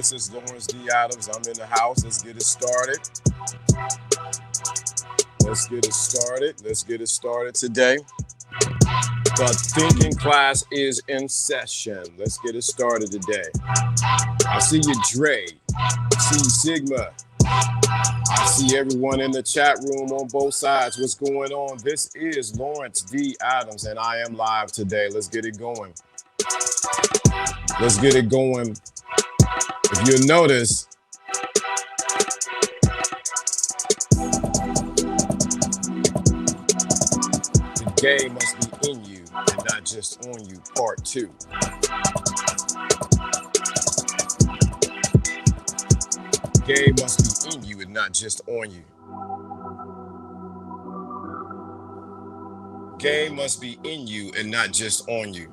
This is Lawrence D. Adams. I'm in the house. Let's get it started. Let's get it started. Let's get it started today. The thinking class is in session. Let's get it started today. I see you, Dre. I see you, Sigma. I see everyone in the chat room on both sides. What's going on? This is Lawrence D. Adams, and I am live today. Let's get it going. Let's get it going. If you notice, the game must be in you and not just on you, part 2. Game must be in you and not just on you. Game must be in you and not just on you.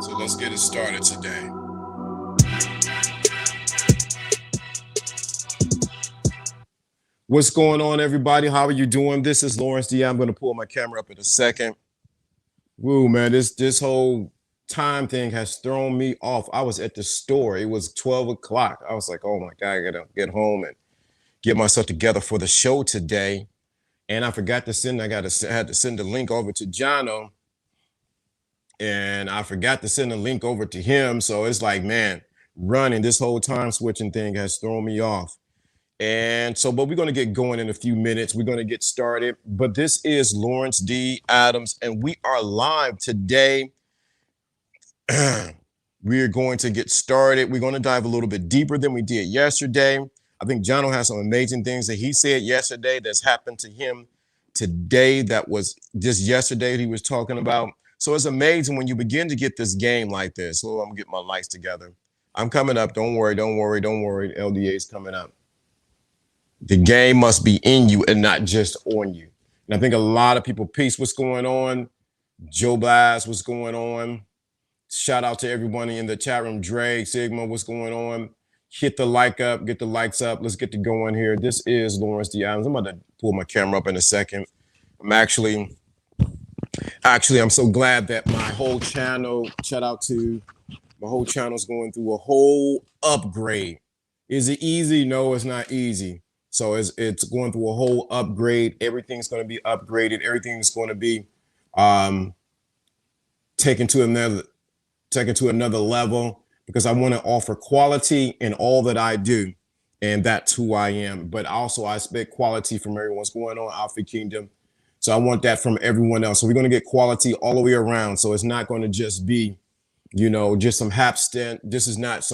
So let's get it started today. What's going on, everybody? How are you doing? This is Lawrence D. I'm going to pull my camera up in a second. Woo, man, this whole time thing has thrown me off. I was at the store. It was 12 o'clock. I was like, oh my God, I gotta get home and get myself together for the show today. And I forgot to send, I had to send the link over to Jono. And I forgot to send a link over to him. So it's like, man, running this whole time switching thing has thrown me off. And so, but we're going to get going in a few minutes. We're going to get started. But this is Lawrence D. Adams, and we are live today. We are going to get started. We're going to dive a little bit deeper than we did yesterday. I think Jono has some amazing things that he said yesterday that's happened to him today. That was just yesterday he was talking about. So it's amazing when you begin to get this game like this. So I'm gonna get my lights together. I'm coming up. Don't worry, don't worry, don't worry. LDA is coming up. The game must be in you and not just on you. And I think a lot of people, peace, what's going on? Joe Blast, what's going on? Shout out to everyone in the chat room. Drake, Sigma, what's going on? Hit the like up, get the likes up. Let's get to going here. This is Lawrence D. Adams. I'm about to pull my camera up in a second. I'm so glad that my whole channel, shout out to my whole channel's going through a whole upgrade. Is it easy? No, it's not easy. So it's going through a whole upgrade. Everything's going to be upgraded. Everything's going to be taken to another level because I want to offer quality in all that I do. And that's who I am. But also I expect quality from everyone's going on Alpha Kingdom. So I want that from everyone else. So we're going to get quality all the way around. So it's not going to just be, you know, just some hap stint. This is not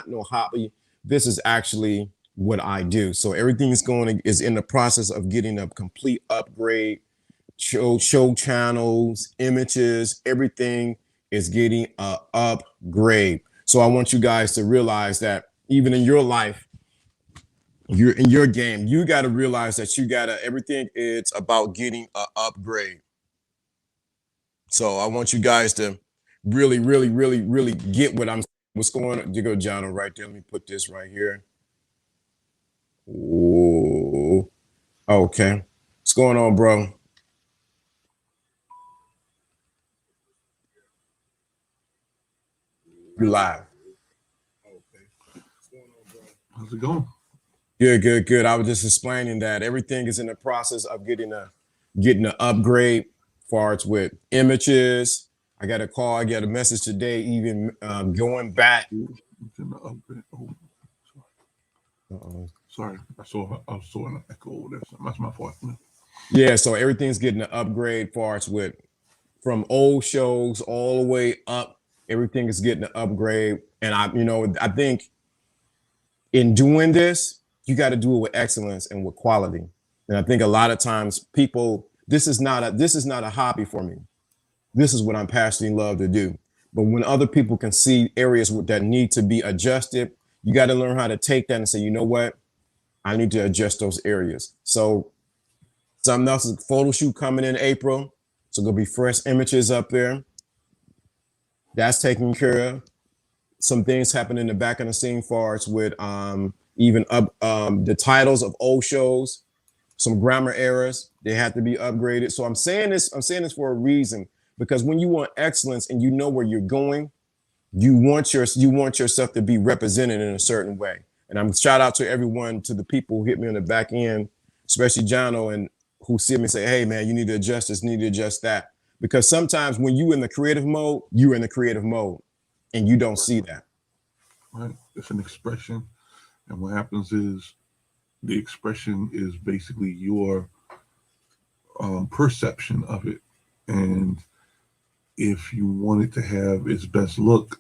no hobby. This is actually what I do. So everything is in the process of getting a complete upgrade. Show channels, images, everything is getting a upgrade. So I want you guys to realize that even in your life, you're in your game, you got to realize that everything it's about getting an upgrade. So I want you guys to really get what's going on. You go, Jono, right there. Let me put this right here. Ooh. Okay. What's going on, bro? You live. Okay. What's going on, bro? How's it going? Good. I was just explaining that everything is in the process of getting an upgrade far as with images. I got a call, I got a message today, even going back. Sorry, I was saw an echo over there. So that's my fault. Yeah, so everything's getting an upgrade far as with from old shows all the way up. Everything is getting an upgrade. And I think in doing this, you got to do it with excellence and with quality. And I think a lot of times people, this is not a hobby for me. This is what I'm passionately love to do. But when other people can see areas that need to be adjusted, you got to learn how to take that and say, you know what? I need to adjust those areas. So something else is a photo shoot coming in April. So there'll be fresh images up there. That's taken care of. Some things happen in the back of the scene far as with even the titles of old shows, some grammar errors, they have to be upgraded. So I'm saying this for a reason, because when you want excellence and you know where you're going, you want yourself to be represented in a certain way. And I'm shout out to everyone, to the people who hit me on the back end, especially Jono, and who see me and say, hey man, you need to adjust this, need to adjust that. Because sometimes when you in the creative mode, you're in the creative mode and you don't see that. Right? It's an expression. And what happens is the expression is basically your perception of it. And if you want it to have its best look,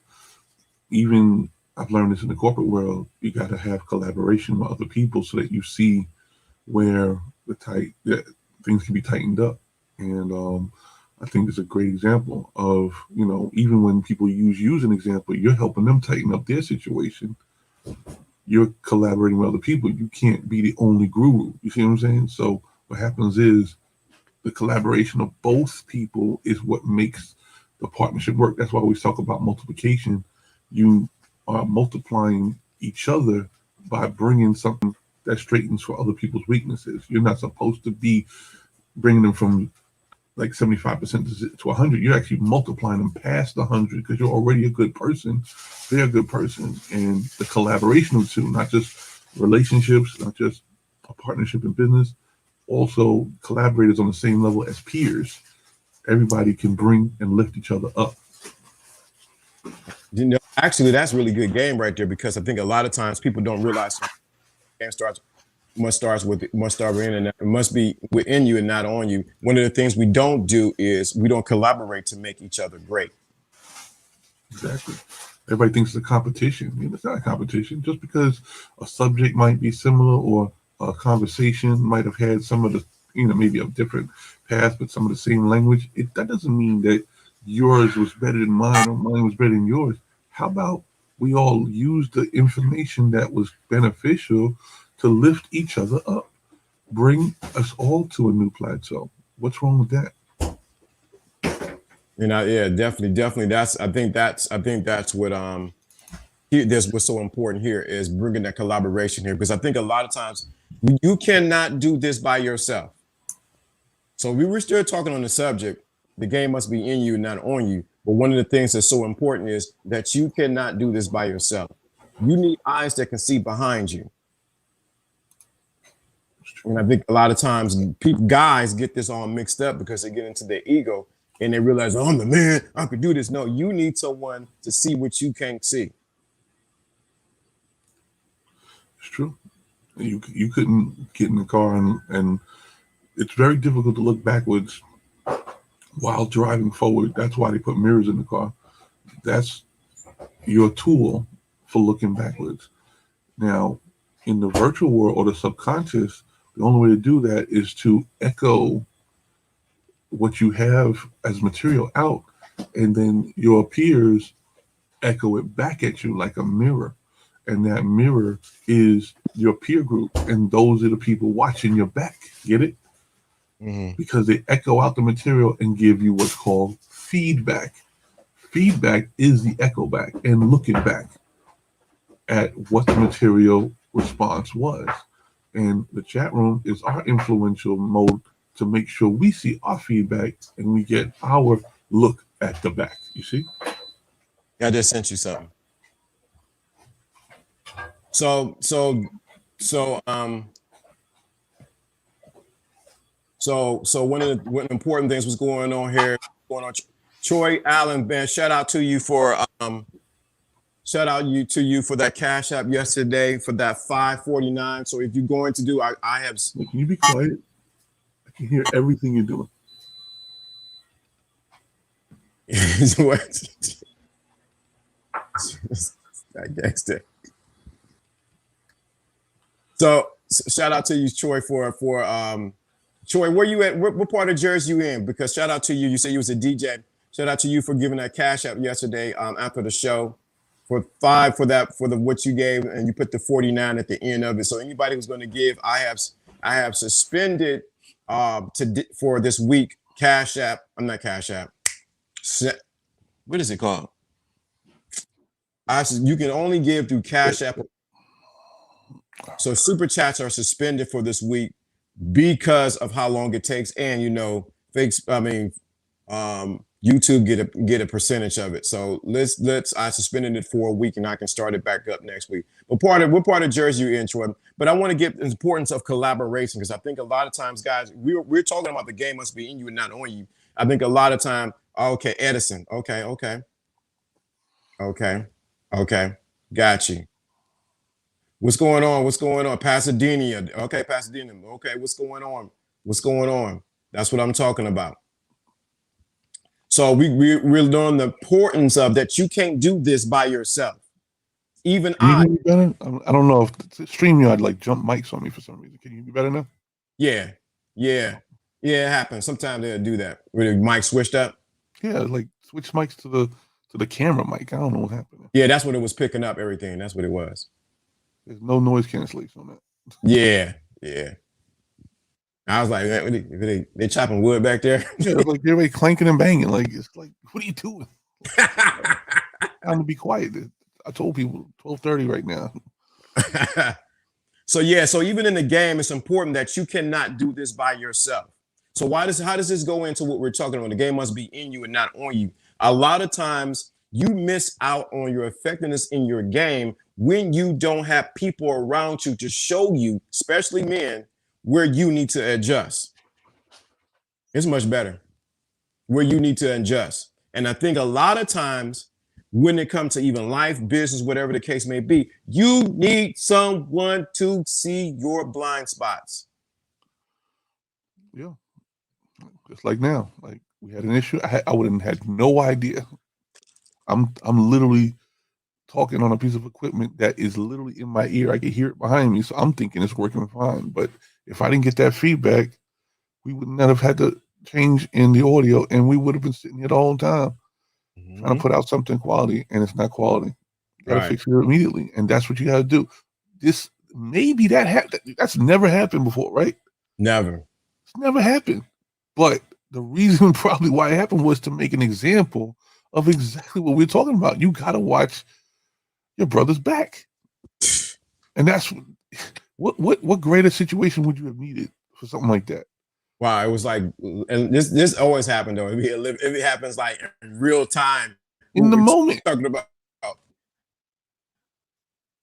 even I've learned this in the corporate world, you got to have collaboration with other people so that you see where things can be tightened up. And I think it's a great example of, even when people use you as an example, you're helping them tighten up their situation. You're collaborating with other people. You can't be the only guru. You see what I'm saying? So what happens is the collaboration of both people is what makes the partnership work. That's why we talk about multiplication. You are multiplying each other by bringing something that straightens for other people's weaknesses. You're not supposed to be bringing them from like 75% to 100. You're actually multiplying them past 100 because you're already a good person. They're a good person. And the collaboration of two, not just relationships, not just a partnership in business, also collaborators on the same level as peers. Everybody can bring and lift each other up. Actually, that's really good game right there, because I think a lot of times people don't realize game must start within, and it must be within you and not on you. One of the things we don't do is we don't collaborate to make each other great. Exactly. Everybody thinks it's a competition. It's not a competition. Just because a subject might be similar or a conversation might have had some of the, maybe a different path, but some of the same language, that doesn't mean that yours was better than mine or mine was better than yours. How about we all use the information that was beneficial to lift each other up, bring us all to a new plateau? What's wrong with that? Yeah, definitely. I think that's what what's so important here is bringing that collaboration here, because I think a lot of times you cannot do this by yourself. So we were still talking on the subject. The game must be in you, not on you. But one of the things that's so important is that you cannot do this by yourself. You need eyes that can see behind you. And I think a lot of times guys get this all mixed up because they get into their ego and they realize, oh, I'm the man, I could do this. No, you need someone to see what you can't see. It's true. You couldn't get in the car and it's very difficult to look backwards while driving forward. That's why they put mirrors in the car. That's your tool for looking backwards. Now, in the virtual world or the subconscious, the only way to do that is to echo what you have as material out, and then your peers echo it back at you like a mirror. And that mirror is your peer group, and those are the people watching your back. Get it? Mm-hmm. Because they echo out the material and give you what's called feedback. Feedback is the echo back and looking back at what the material response was. And the chat room is our influential mode to make sure we see our feedback and we get our look at the back. You see? I just sent you something. So one of the important things was going on here. Troy Allen, man, shout out to you for that Cash App yesterday for that $5.49. So if you're going to do, I have. Can you be quiet? I can hear everything you're doing. That gangster. So shout out to you, Troy, for Troy, where you at? What part of Jersey you in? Because shout out to you. You said you was a DJ. Shout out to you for giving that Cash App yesterday after the show for what you gave, and you put the 49 at the end of it. So anybody who's going to give, I have suspended for this week Cash App. I'm not Cash App. What is it called? You can only give through Cash App. So super chats are suspended for this week because of how long it takes, and YouTube get a percentage of it. So I suspended it for a week and I can start it back up next week. But what part of Jersey you in, Troy? But I want to get the importance of collaboration because I think a lot of times, guys, we're talking about the game must be in you and not on you. I think a lot of time, okay, Edison, okay, got you. What's going on? What's going on? Pasadena, okay, Pasadena, okay, what's going on? What's going on? That's what I'm talking about. So we're learning the importance of that. You can't do this by yourself. Even Can you hear me better? I don't know if StreamYard like jump mics on me for some reason. Can you hear me better now? Yeah, it happens. Sometimes they'll do that. Where the mic switched up. Yeah, like switch mics to the camera mic. I don't know what happened. Yeah, that's what it was picking up everything. That's what it was. There's no noise cancellation on that. Yeah. I was like, they chopping wood back there. Yeah, like they're like clanking and banging. Like it's like, what are you doing? Time to be quiet. I told people 12:30 right now. So even in the game, it's important that you cannot do this by yourself. So how does this go into what we're talking about? The game must be in you and not on you. A lot of times you miss out on your effectiveness in your game when you don't have people around you to show you, especially men, where you need to adjust. It's much better where you need to adjust. And I think a lot of times when it comes to even life, business, whatever the case may be, you need someone to see your blind spots. Yeah. Just like now, like we had an issue. I would have had no idea. I'm literally talking on a piece of equipment that is literally in my ear. I can hear it behind me. So I'm thinking it's working fine. But if I didn't get that feedback, we would not have had to change in the audio and we would have been sitting here the whole time trying to put out something quality and it's not quality. You gotta fix it immediately. And that's what you gotta do. That's never happened before, right? Never. It's never happened. But the reason probably why it happened was to make an example of exactly what we're talking about. You gotta watch your brother's back. And that's what greater situation would you have needed for something like that? Wow, it was like, and this always happened though. If it happens like in real time, in the moment, talking about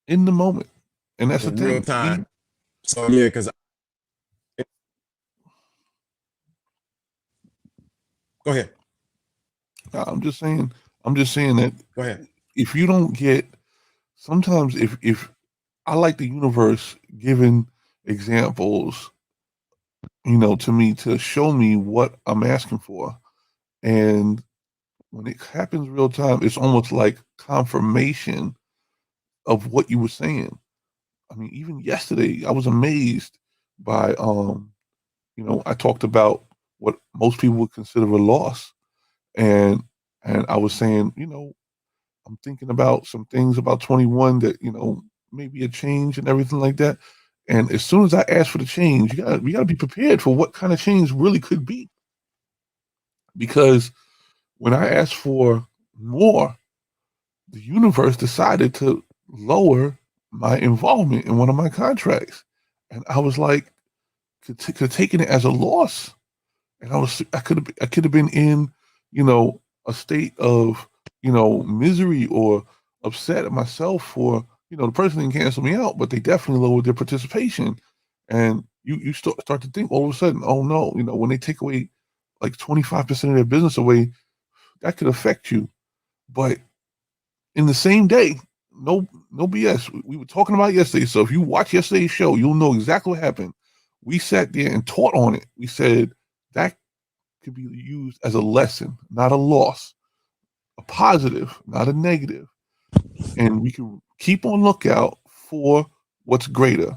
in the moment, and that's the thing. Real time. So yeah, because go ahead. I'm just saying that. Go ahead. If you don't get, sometimes if I like the universe giving examples, to me to show me what I'm asking for, and when it happens real time, it's almost like confirmation of what you were saying. I mean, even yesterday, I was amazed by, I talked about what most people would consider a loss, and I was saying, I'm thinking about some things about 21 that maybe a change and everything like that. And as soon as I ask for the change, we got to be prepared for what kind of change really could be. Because when I asked for more, the universe decided to lower my involvement in one of my contracts. And I was like, could have taken it as a loss. And I could have been in, a state of, misery or upset at myself for, the person didn't cancel me out, but they definitely lowered their participation. And you start to think all of a sudden, oh no, when they take away like 25% of their business away, that could affect you. But in the same day, no BS. We were talking about yesterday. So if you watch yesterday's show, you'll know exactly what happened. We sat there and taught on it. We said that could be used as a lesson, not a loss, a positive, not a negative. And we can keep on lookout for what's greater.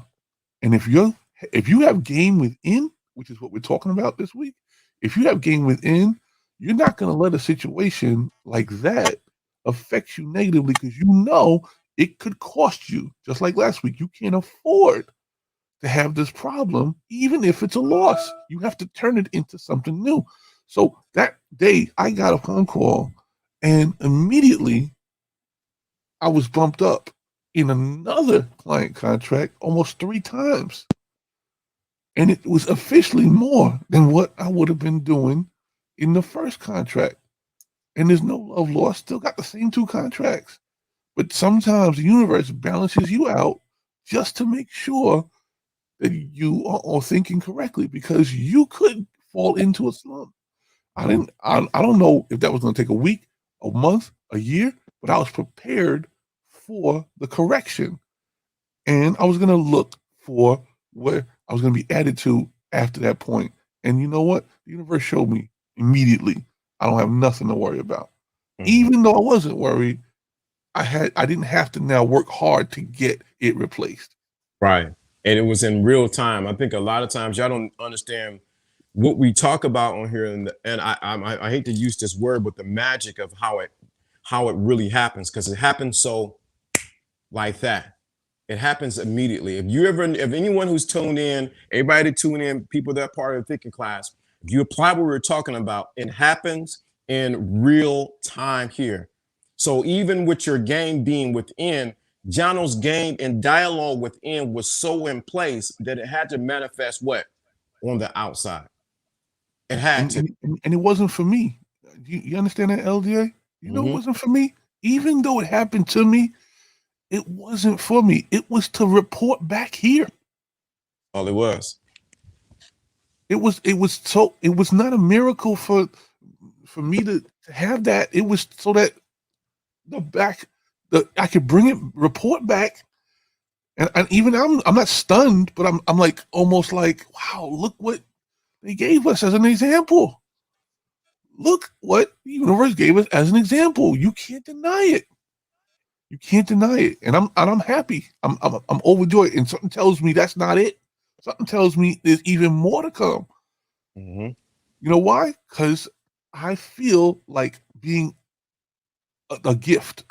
And if you have game within, which is what we're talking about this week, if you have game within, you're not going to let a situation like that affect you negatively because it could cost you. Just like last week, you can't afford to have this problem, even if it's a loss. You have to turn it into something new. So that day, I got a phone call, and immediately I was bumped up in another client contract almost 3 times. And it was officially more than what I would have been doing in the first contract. and there's no love lost. Still got the same 2 contracts. But sometimes the universe balances you out just to make sure that you are thinking correctly, because you could fall into a slump. I don't know if that was going to take a week, a month, a year, but I was prepared for the correction, and I was going to look for where I was going to be added to after that point. And you know what? The universe showed me immediately I don't have nothing to worry about. Even though I wasn't worried, I didn't have to now work hard to get it replaced. Right. And it was in real time. I think a lot of times y'all don't understand what we talk about on here, and I hate to use this word, but the magic of how it really happens, because it happens so like that. It happens immediately. If anyone who's tuned in, everybody tune in, people that are part of the thinking class, if you apply what we're talking about, it happens in real time here. So even with your game being within, Jono's game and dialogue within was so in place that it had to manifest what? On the outside. It had to. And it wasn't for me. You understand that, LDA? You know, it wasn't for me. Even though it happened to me, it wasn't for me. It was to report back here. All it was. It was not a miracle for me to have that. It was so that I could bring it, report back, and even I'm not stunned, but I'm like almost like, wow, look what they gave us as an example. Look what the universe gave us as an example. You can't deny it. You can't deny it, and I'm happy. I'm overjoyed, and something tells me that's not it. Something tells me there's even more to come. You know why? Because I feel like being a gift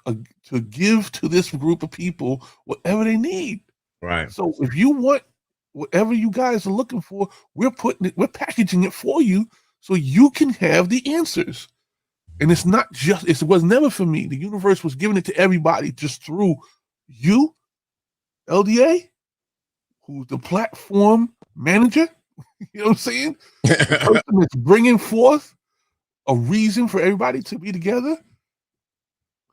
to give to this group of people whatever they need. Right. So if you want whatever you guys are looking for, we're packaging it for you so you can have the answers. And it's not just, it was never for me. The universe was giving it to everybody just through you, LDA, who's the platform manager. You know what I'm saying? The person that's bringing forth a reason for everybody to be together.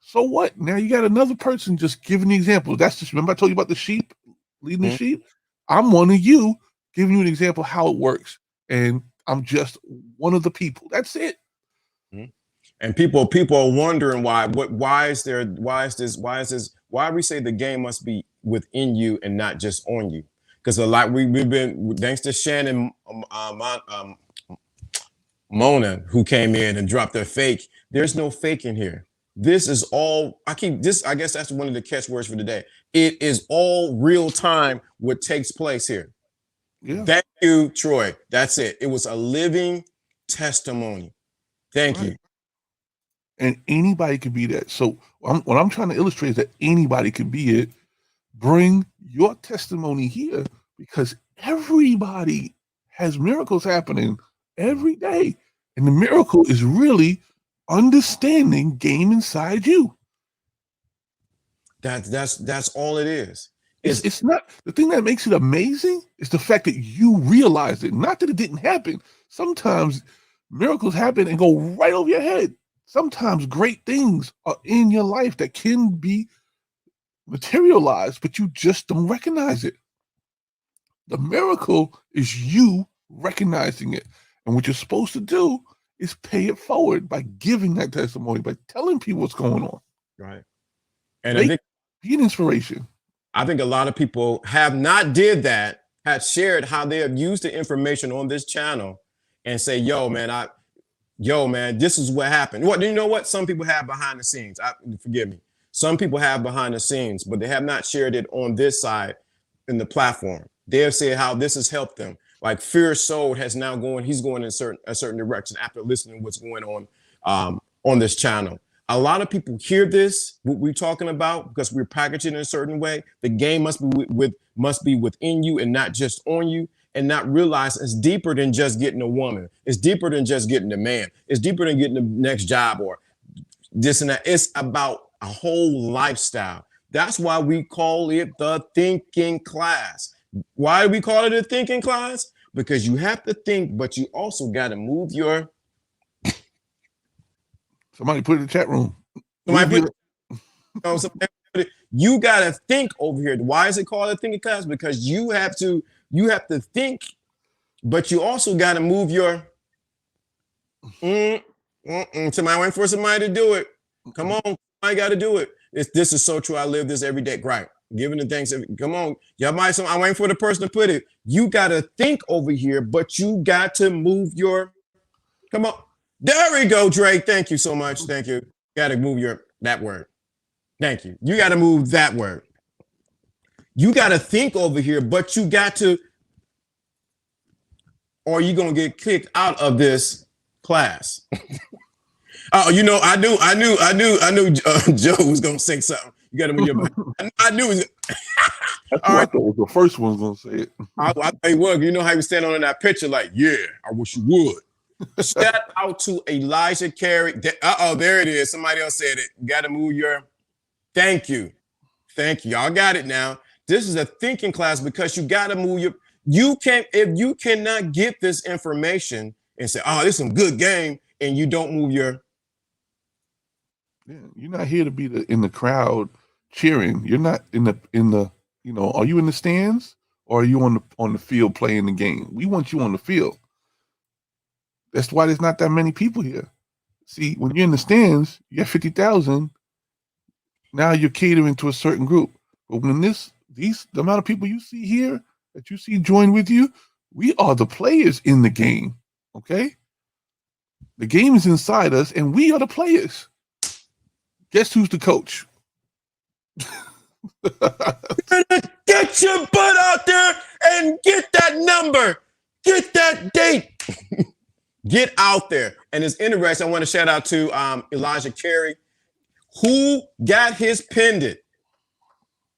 So what? Now you got another person just giving the example. That's just, remember I told you about the sheep, leading the sheep? I'm one of you giving you an example of how it works. And I'm just one of the people. That's it. And people are wondering why we say the game must be within you and not just on you. Because a lot we've been, thanks to Shannon Mona, who came in and dropped their fake. There's no fake in here. This is all, I guess that's one of the catchwords for today. It is all real time what takes place here. Yeah. Thank you, Troy. That's it. It was a living testimony. Thank you. And anybody can be that. So what I'm trying to illustrate is that anybody can be it. Bring your testimony here, because everybody has miracles happening every day. And the miracle is really understanding game inside you. That's all it is. It's not, the thing that makes it amazing is the fact that you realize it. Not that it didn't happen. Sometimes miracles happen and go right over your head. Sometimes great things are in your life that can be materialized, but you just don't recognize it. The miracle is you recognizing it. And what you're supposed to do is pay it forward by giving that testimony, by telling people what's going on. Right. And I think be an inspiration. I think a lot of people have not did that, have shared how they have used the information on this channel and say, yo, man, this is what happened. What, you know what? Some people have behind the scenes. Forgive me. Some people have behind the scenes, but they have not shared it on this side in the platform. They have said how this has helped them. Like Fear Soul has now he's going in a certain direction after listening to what's going on this channel. A lot of people hear this, what we're talking about, because we're packaging in a certain way. The game must be within you and not just on you, and not realize it's deeper than just getting a woman. It's deeper than just getting a man. It's deeper than getting the next job or this and that. It's about a whole lifestyle. That's why we call it the thinking class. Why do we call it a thinking class? Because you have to think, but you also got to move your Somebody put it in the chat room. Somebody put, you got to think over here. Why is it called a thinking class? Because you have to think, but you also got to move your somebody waiting for somebody to do it. Come on, I got to do it. This is so true. I live this every day. Right. Giving the thanks. Come on. I'm waiting for the person to put it. You got to think over here, but you got to move your, come on. There we go, Drake. Thank you so much. Thank you. Got to move that word. Thank you. You got to move that word. You got to think over here, but you got to, or you're going to get kicked out of this class. Oh, you know, I knew Joe was going to say something. You got to move your, I knew. That's what I thought was the first one was going to say it. I thought he was. You know how he was standing on that picture like, yeah, I wish you would. Shout out to Elijah Carey. There it is. Somebody else said it. You got to move your, thank you. Thank you. Y'all got it now. This is a thinking class because you got to move your, if you cannot get this information and say, oh, this is some good game, and you don't move your. Yeah, you're not here to be in the crowd cheering. You're not in the, you know, are you in the stands or are you on the field playing the game? We want you on the field. That's why there's not that many people here. See, when you're in the stands, you got 50,000. Now you're catering to a certain group. But when the amount of people you see here that you see join with you, we are the players in the game. Okay? The game is inside us and we are the players. Guess who's the coach? Get your butt out there and get that number. Get that date. Get out there. And it's interesting. I want to shout out to Elijah Carey, who got his pendant.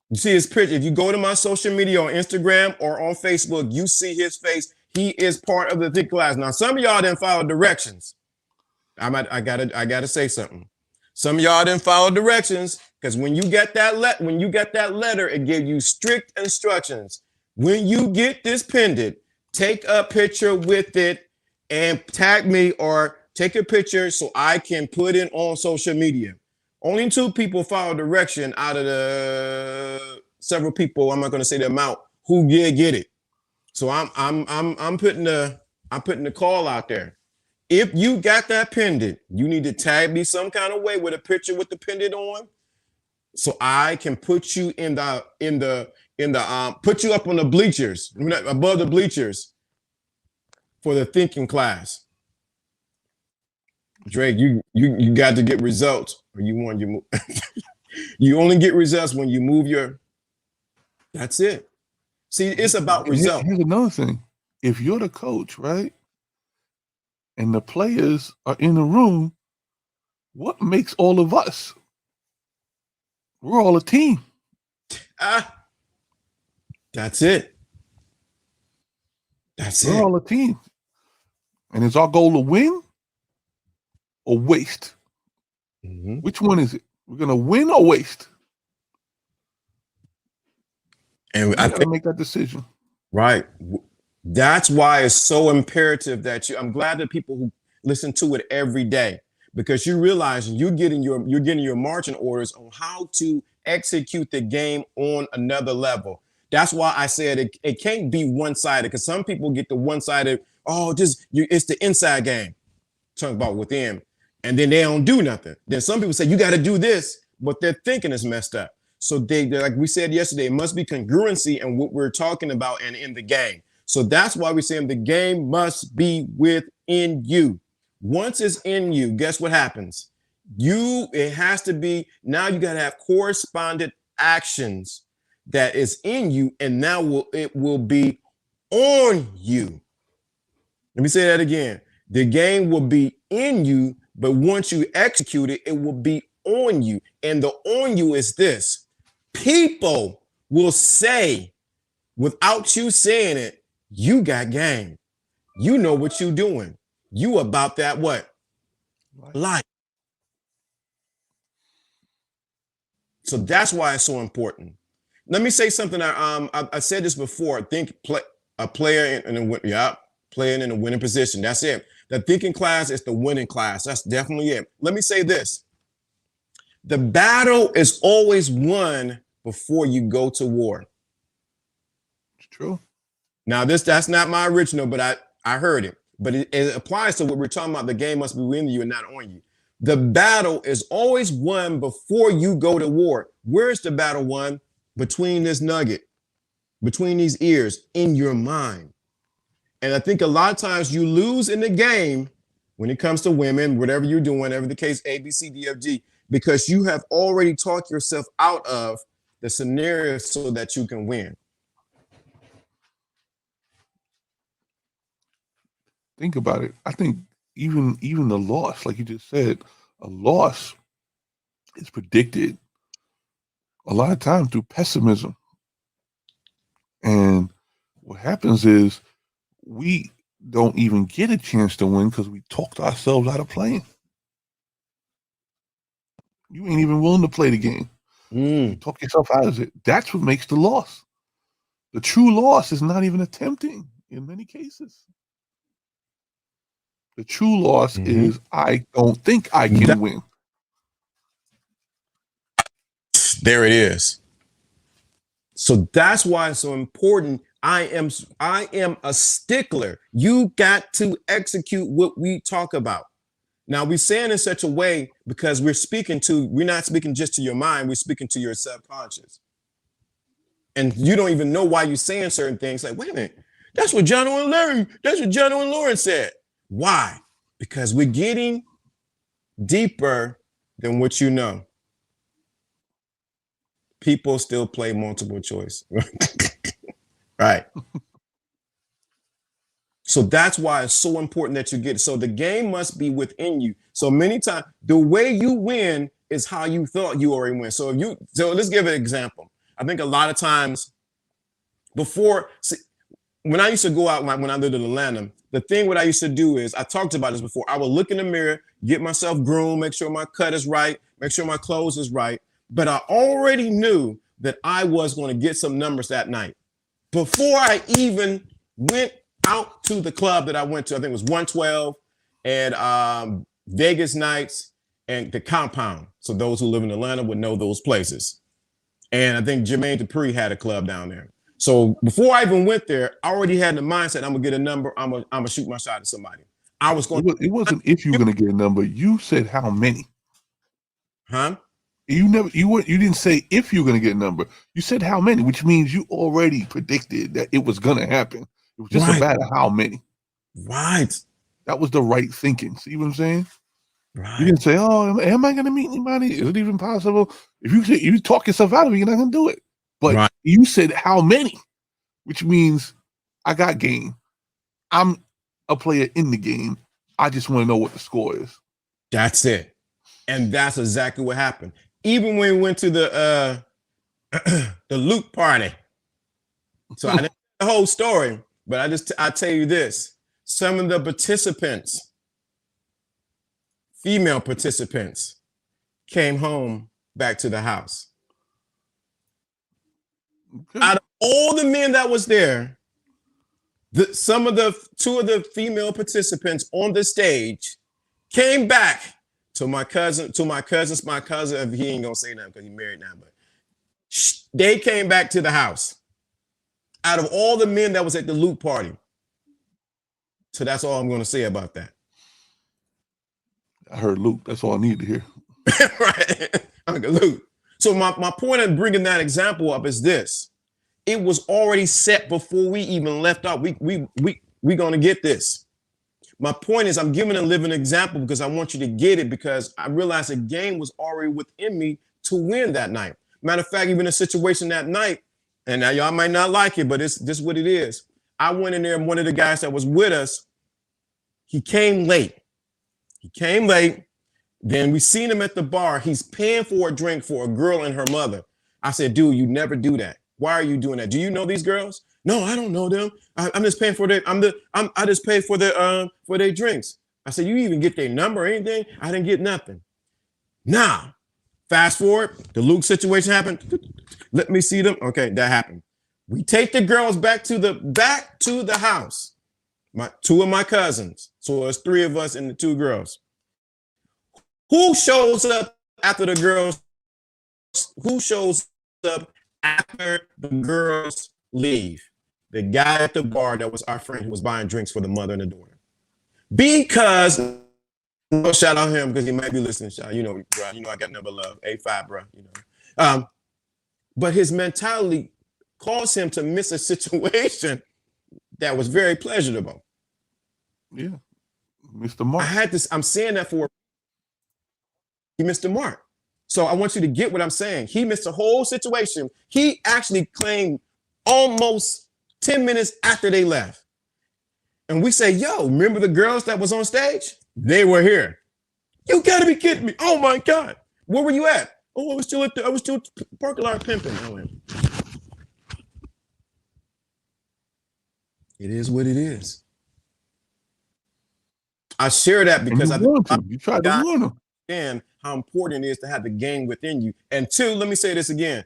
You see his picture. If you go to my social media on Instagram or on Facebook, you see his face. He is part of the thick class. Now, some of y'all didn't follow directions. I gotta say something. Some of y'all didn't follow directions because when you get that letter, it gave you strict instructions. When you get this pendant, take a picture with it and tag me or take a picture so I can put it on social media. Only 2 people follow direction out of the several people. I'm not going to say the amount who did get it. So I'm putting the call out there. If you got that pendant, you need to tag me some kind of way with a picture with the pendant on, so I can put you put you up on the bleachers, above the bleachers, for the thinking class. Drake, you got to get results, or you want you you only get results when you move your. That's it. See, it's about results. Here's another thing: if you're the coach, right? And the players are in the room, what makes all of us? We're all a team. That's it. We're all a team. And is our goal to win or waste? Mm-hmm. Which one is it? We're going to win or waste? And I think make that decision. Right. That's why it's so imperative that I'm glad that people who listen to it every day, because you realize you're getting your marching orders on how to execute the game on another level. That's why I said it can't be one-sided, because some people get the one-sided, it's the inside game, talking about within, and then they don't do nothing. Then some people say you got to do this, but their thinking is messed up. So they're like we said yesterday, it must be congruency in what we're talking about and in the game. So that's why we're saying the game must be within you. Once it's in you, guess what happens? It has to be, now you got to have correspondent actions that is in you, and now it will be on you. Let me say that again. The game will be in you, but once you execute it, it will be on you. And the on you is this. People will say, without you saying it, you got game. You know what you're doing. You about that what? Life. So that's why it's so important. Let me say something. I said this before. Think a player and then yeah. playing in a winning position. That's it. The thinking class is the winning class. That's definitely it. Let me say this. The battle is always won before you go to war. It's true. Now, that's not my original, but I heard it. But it applies to what we're talking about. The game must be within you and not on you. The battle is always won before you go to war. Where's the battle won? Between this nugget, between these ears, in your mind. And I think a lot of times you lose in the game when it comes to women, whatever you're doing, whatever the case, A, B, C, D, F, G, because you have already talked yourself out of the scenario so that you can win. Think about it. I think even the loss, like you just said, a loss is predicted a lot of times through pessimism. And what happens is we don't even get a chance to win because we talked ourselves out of playing. You ain't even willing to play the game. You talk yourself out of it. That's what makes the loss. The true loss is not even attempting in many cases. The true loss is I don't think I can win. There it is. So that's why it's so important. I am a stickler. You got to execute what we talk about. Now we're saying in such a way because we're not speaking just to your mind, we're speaking to your subconscious. And you don't even know why you're saying certain things. Like, wait a minute, that's what John and Lauren said. Why? Because we're getting deeper than what you know. People still play multiple choice. Right. So that's why it's so important that you get it. So the game must be within you. So many times, the way you win is how you thought you already win. So let's give an example. I think a lot of times before, when I used to go out, when I lived in Atlanta, the thing what I used to do is, I talked about this before, I would look in the mirror, get myself groomed, make sure my cut is right, make sure my clothes is right. But I already knew that I was going to get some numbers that night. Before I even went out to the club that I went to, I think it was 112 and Vegas Nights and the Compound. So those who live in Atlanta would know those places. And I think Jermaine Dupri had a club down there. So before I even went there, I already had the mindset, I'm gonna get a number, I'm gonna shoot my shot at somebody. I was going. It wasn't if you were gonna get a number. You said how many? Huh? You didn't say if you're gonna get a number. You said how many, which means you already predicted that it was gonna happen. It was just a matter of how many. Right. That was the right thinking. See what I'm saying? Right. You didn't say, "Oh, am I gonna meet anybody? Is it even possible?" If you talk yourself out of it, you're not gonna do it. But you said how many, which means I got game. I'm a player in the game. I just want to know what the score is. That's it. And that's exactly what happened. Even when we went to the Luke party. So I didn't know the whole story, but I tell you this. Some of the participants, female participants, came home back to the house. Okay. Out of all the men that was there, two of the female participants on the stage came back to my cousin, he ain't gonna say nothing because he's married now, but they came back to the house out of all the men that was at the Luke party. So that's all I'm gonna say about that. I heard Luke. That's all I need to hear. Right. Uncle Luke. So my point in bringing that example up is this. It was already set before we even left out. We gonna get this. My point is I'm giving a living example because I want you to get it because I realized the game was already within me to win that night. Matter of fact, even a situation that night, and now y'all might not like it, but this is what it is. I went in there and one of the guys that was with us, he came late. Then we seen him at the bar. He's paying for a drink for a girl and her mother. I said, dude, you never do that. Why are you doing that? Do you know these girls? No, I don't know them. I'm just paying for their. I just pay for their drinks. I said, you even get their number or anything? I didn't get nothing. Now, fast forward, the Luke situation happened. Let me see them. Okay, that happened. We take the girls back to the house. two of my cousins. So it's three of us and the two girls. Who shows up after the girls? Who shows up after the girls leave? The guy at the bar that was our friend who was buying drinks for the mother and the daughter. Because, well, shout out him because he might be listening. Shout, you know, bro, you know I got number love, A5, bro. You know, but his mentality caused him to miss a situation that was very pleasurable. Yeah, Mr. Mark. I had this. I'm saying that for he missed the mark. So I want you to get what I'm saying. He missed the whole situation. He actually claimed almost 10 minutes after they left. And we say, yo, remember the girls that was on stage? They were here. You gotta be kidding me. Oh my God. Where were you at? Oh, I was still at the parking lot pimping. I went, it is what it is. I share that because you tried to warn him. And how important it is to have the game within you. And two, let me say this again.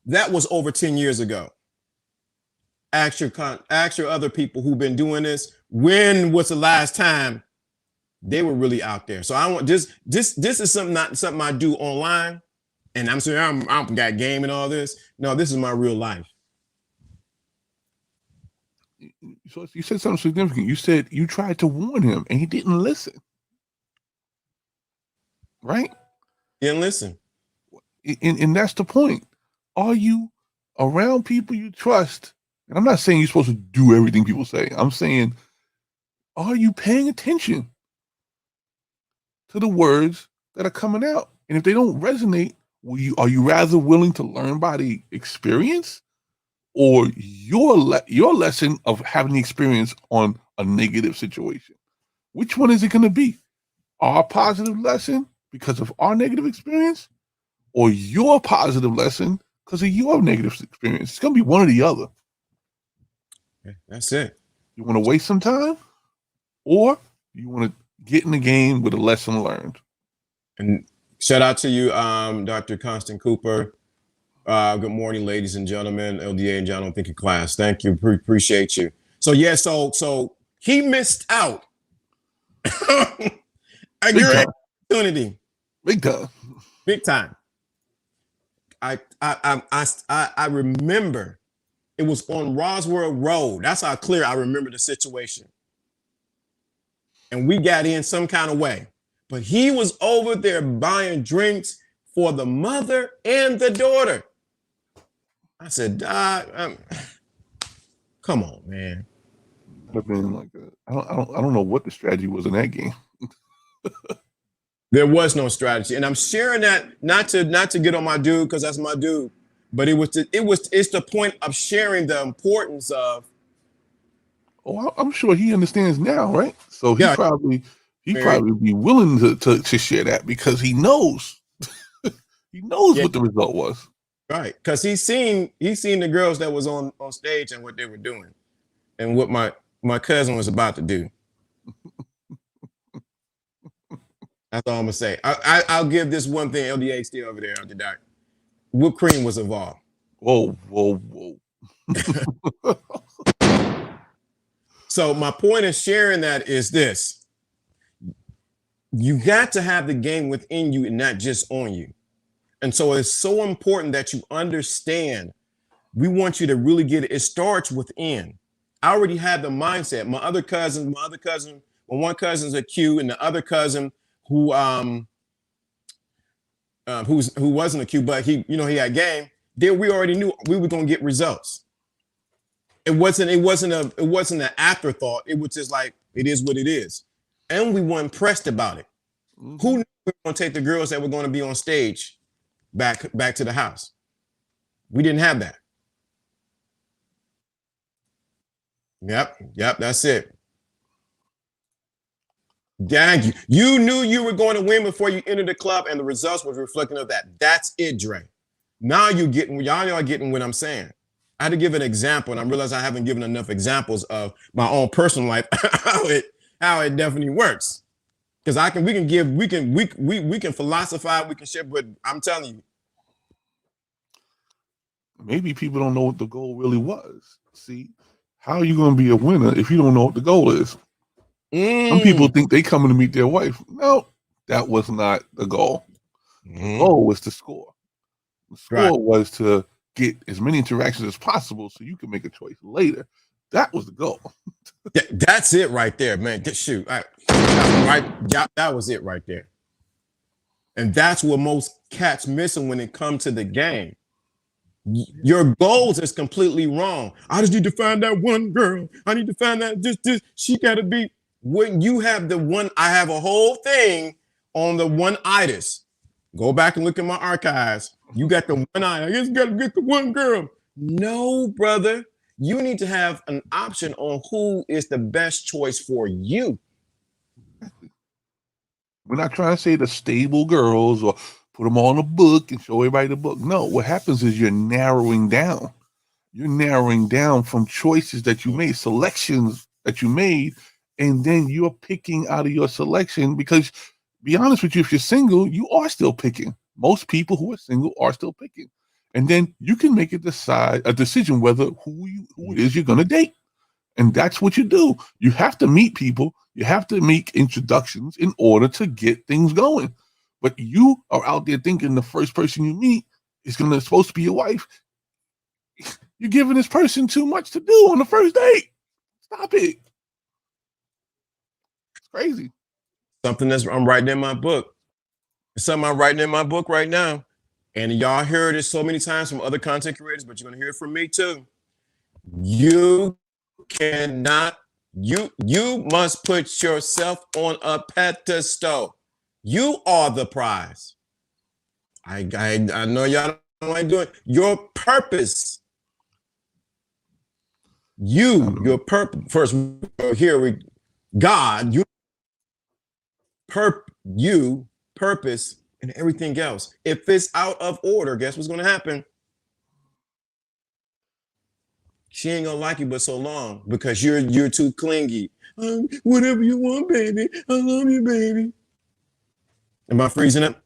That was over 10 years ago. Ask your other people who've been doing this. When was the last time they were really out there? So I want this is something I do online. And I'm saying I'm got game and all this. No, this is my real life. So you said something significant. You said you tried to warn him and he didn't listen. Right? Didn't listen. And that's the point. Are you around people you trust? And I'm not saying you're supposed to do everything people say. I'm saying, are you paying attention to the words that are coming out? And if they don't resonate, are you rather willing to learn by the experience or your lesson of having the experience on a negative situation? Which one is it going to be? Our positive lesson because of our negative experience, or your positive lesson because of your negative experience? It's going to be one or the other. That's it. You want to waste some time, or you want to get in the game with a lesson learned? And shout out to you, Dr. Constant Cooper. Good morning, ladies and gentlemen, LDA and John, don't think in class. Thank you. Appreciate you. So yeah, so he missed out. A great opportunity. Big time. I remember it was on Roswell Road. That's how clear I remember the situation. And we got in some kind of way. But he was over there buying drinks for the mother and the daughter. I said, Doc, come on, man. But then, like, I don't know what the strategy was in that game. There was no strategy, and I'm sharing that not to get on my dude because that's my dude, but it's the point of sharing the importance of. Oh, I'm sure he understands now, right? So he probably be willing to share that because he knows he knows what the result was. Right, because he's seen the girls that was on stage and what they were doing, and what my cousin was about to do. That's all I'm gonna say. I'll give this one thing. LDA still over there, Dr. Doc. Whipped cream was involved. Whoa. So my point of sharing that is this. You got to have the game within you and not just on you. And so it's so important that you understand. We want you to really get it. It starts within. I already had the mindset. My other cousin, one cousin's a Q, and the other cousin who wasn't a Q, but he had game. There we already knew we were gonna get results. It wasn't an afterthought. It was just like it is what it is, and we weren't pressed about it. Mm-hmm. Who knew we were gonna take the girls that were gonna be on stage back to the house? We didn't have that. Yep, that's it. Dang, you knew you were going to win before you entered the club, and the results was reflecting of that. That's it, Dre. Now y'all are getting what I'm saying. I had to give an example, and I realize I haven't given enough examples of my own personal life, how it definitely works. Because we can philosophize, we can share, but I'm telling you. Maybe people don't know what the goal really was. See, How are you going to be a winner if you don't know what the goal is? Some people think they coming to meet their wife. No, that was not the goal. The goal was to score. The score was to get as many interactions as possible so you can make a choice later. That was the goal. That's it right there, man. Shoot, right? That was it right there. And that's what most cats missing when it comes to the game. Your goals is completely wrong. I just need to find that one girl. I need to find that this. She got to be. When you have the one, I have a whole thing on the one-itis. Go back and look at my archives. You got the one eye. I just got to get the one girl. No, brother. You need to have an option on who is the best choice for you. We're not trying to say the stable girls or put them all in a book and show everybody the book. No, what happens is you're narrowing down. You're narrowing down from choices that you made, selections that you made, and then you're picking out of your selection because, be honest with you, if you're single, you are still picking. Most people who are single are still picking. And then you can make a decision whether who it is you're going to date. And that's what you do. You have to meet people. You have to make introductions in order to get things going. But you are out there thinking the first person you meet is supposed to be your wife. You're giving this person too much to do on the first date. Stop it. It's crazy. Something I'm writing in my book. It's something I'm writing in my book right now. And y'all heard it so many times from other content creators, but you're going to hear it from me too. You cannot, you must put yourself on a pedestal. You are the prize. I know y'all don't like doing it. Your purpose. Your purpose. First, here God, purpose, and everything else. If it's out of order, guess what's going to happen? She ain't gonna like you but so long because you're too clingy. Whatever you want, baby. I love you, baby. Am I freezing up?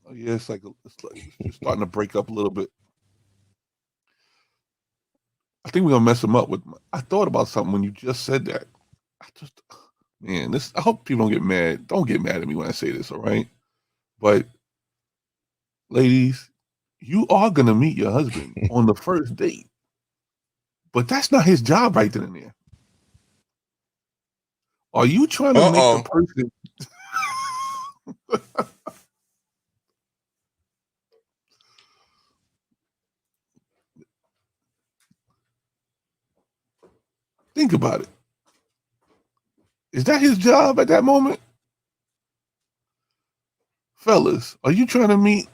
Oh yeah, it's starting to break up a little bit. I think we're gonna mess them up with. I thought about something when you just said that. I hope people don't get mad. Don't get mad at me when I say this, all right? But ladies, you are gonna meet your husband on the first date, but that's not his job right then and there. Are you trying to make the person? Think about it. Is that his job at that moment? Fellas, are you trying to meet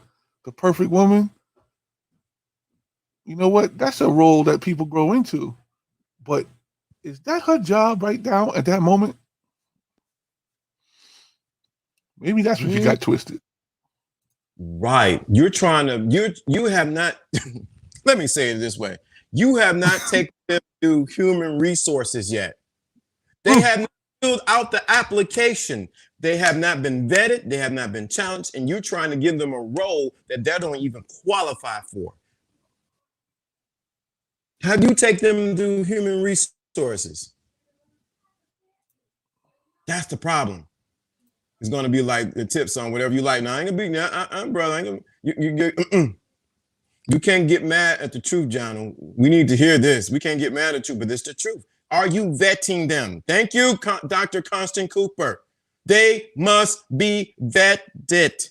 the perfect woman? You know what? That's a role that people grow into. But is that her job right now at that moment? Maybe that's what you got twisted. Right. You're trying to, you have not, let me say it this way. You have not taken them to human resources yet. They have not filled out the application. They have not been vetted. They have not been challenged. And you're trying to give them a role that they don't even qualify for. Have you taken them to human resources? That's the problem. It's going to be like the tips on whatever you like. Now, I ain't gonna be, brother, I ain't gonna, you can't get mad at the truth, John. We need to hear this. We can't get mad at you, but it's the truth. Are you vetting them? Thank you, Dr. Constant Cooper. They must be vetted.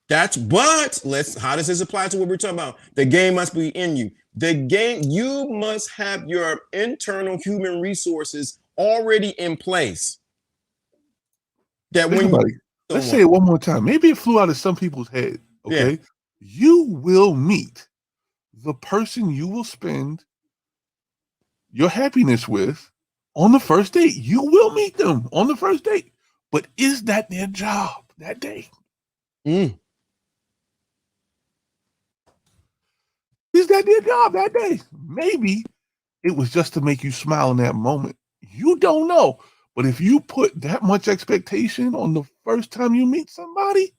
How does this apply to what we're talking about? The game must be in you. You must have your internal human resources already in place. Let's say it one more time. Maybe it flew out of some people's head. Okay. Yeah. You will meet the person you will spend your happiness with on the first date. You will meet them on the first date. But is that their job that day? Is that their job that day? Maybe it was just to make you smile in that moment. You don't know. But if you put that much expectation on the first time you meet somebody,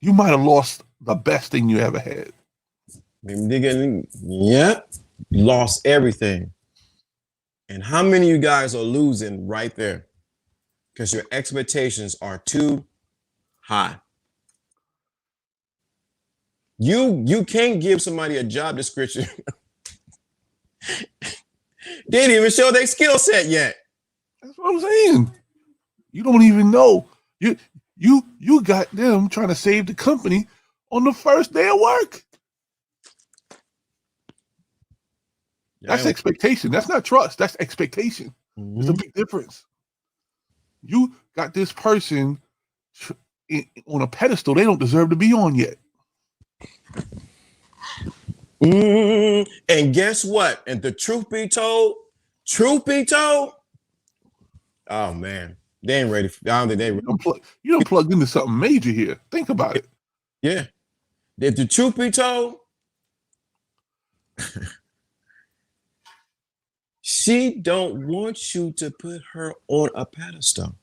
you might have lost the best thing you ever had. Yep, lost everything. And how many of you guys are losing right there? Because your expectations are too high. You can't give somebody a job description. They didn't even show their skill set yet. That's what I'm saying. You don't even know. You got them trying to save the company on the first day of work. That's expectation. That's not trust. That's expectation. There's a big difference. You got this person on a pedestal they don't deserve to be on yet. And guess what? And the truth be told, oh man, they ain't ready. I don't think they. You don't plug into something major here. Think about it. Yeah. If the truth be told, she don't want you to put her on a pedestal.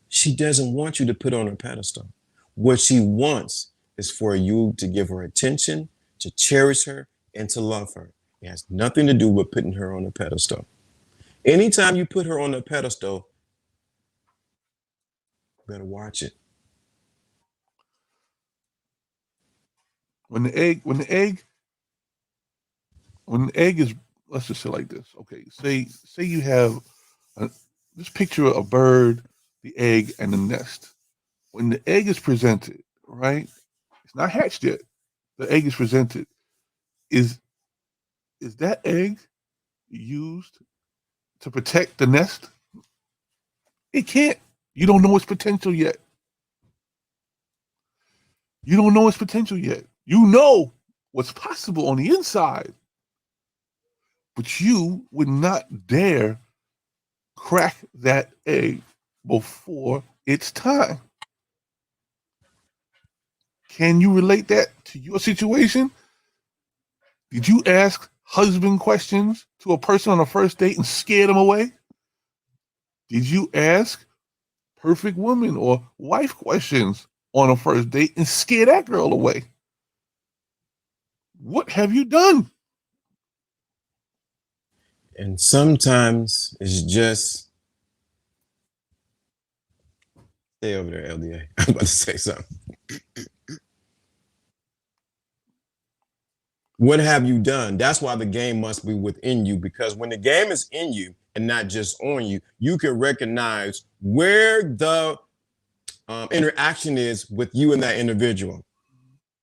She doesn't want you to put her on a pedestal. What she wants is for you to give her attention, to cherish her, and to love her. It has nothing to do with putting her on a pedestal. Anytime you put her on a pedestal, you better watch it. When the egg is, let's just say like this. Okay, say you have just picture a bird, the egg, and the nest. When the egg is presented, right? It's not hatched yet. The egg is presented. Is that egg used to protect the nest? It can't. You don't know its potential yet. You don't know its potential yet. You know what's possible on the inside, but you would not dare crack that egg before it's time. Can you relate that to your situation? Did you ask husband questions to a person on a first date and scare them away? Did you ask perfect woman or wife questions on a first date and scare that girl away? What have you done? And sometimes it's just stay over there, LDA. I'm about to say something. What have you done? That's why the game must be within you, because when the game is in you and not just on you, you can recognize where the interaction is with you and that individual.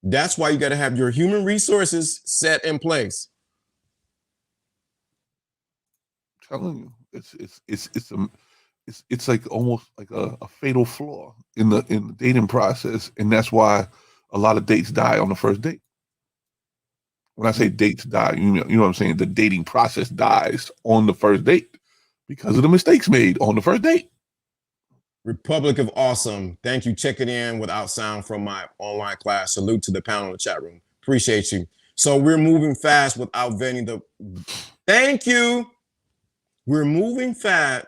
That's why you got to have your human resources set in place. I'm telling you, it's like almost like a fatal flaw in the dating process, and that's why a lot of dates die on the first date. When I say dates die, you know what I'm saying? The dating process dies on the first date because of the mistakes made on the first date. Republic of Awesome. Thank you. Checking in without sound from my online class. Salute to the panel in the chat room. Appreciate you. So we're moving fast without vetting the. Thank you. We're moving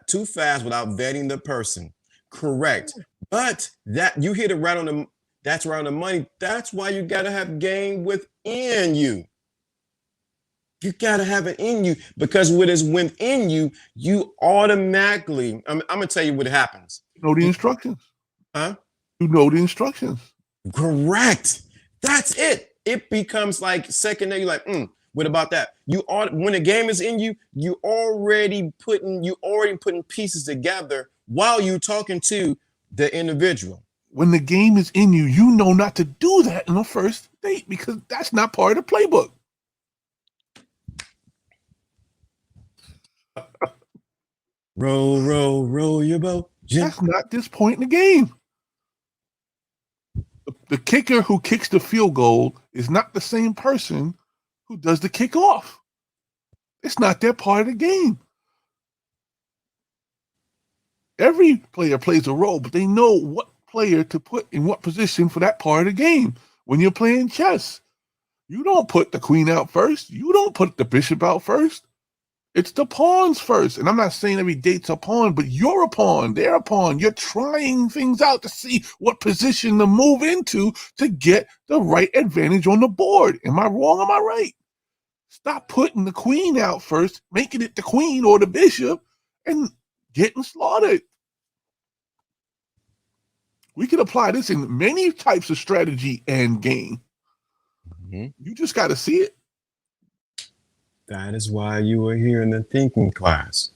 too fast without vetting the person. Correct. But that you hit it right on the. That's right on the money. That's why you got to have game within you. You got to have it in you, because what is within you, you automatically, I'm going to tell you what happens. You know the instructions. Huh? You know the instructions. Correct. That's it. It becomes like second day. You're like, what about that? When the game is in you, you already putting pieces together while you're talking to the individual. When the game is in you, you know not to do that in the first date because that's not part of the playbook. Row, row, row your boat. That's not this point in the game. The kicker who kicks the field goal is not the same person who does the kickoff. It's not that part of the game. Every player plays a role, but they know what player to put in what position for that part of the game. When you're playing chess, you don't put the queen out first. You don't put the bishop out first. It's the pawns first. And I'm not saying every date's a pawn, but you're a pawn. They're a pawn. You're trying things out to see what position to move into to get the right advantage on the board. Am I wrong? Am I right? Stop putting the queen out first, making it the queen or the bishop, and getting slaughtered. We can apply this in many types of strategy and game. You just got to see it. That is why you are here in the thinking class,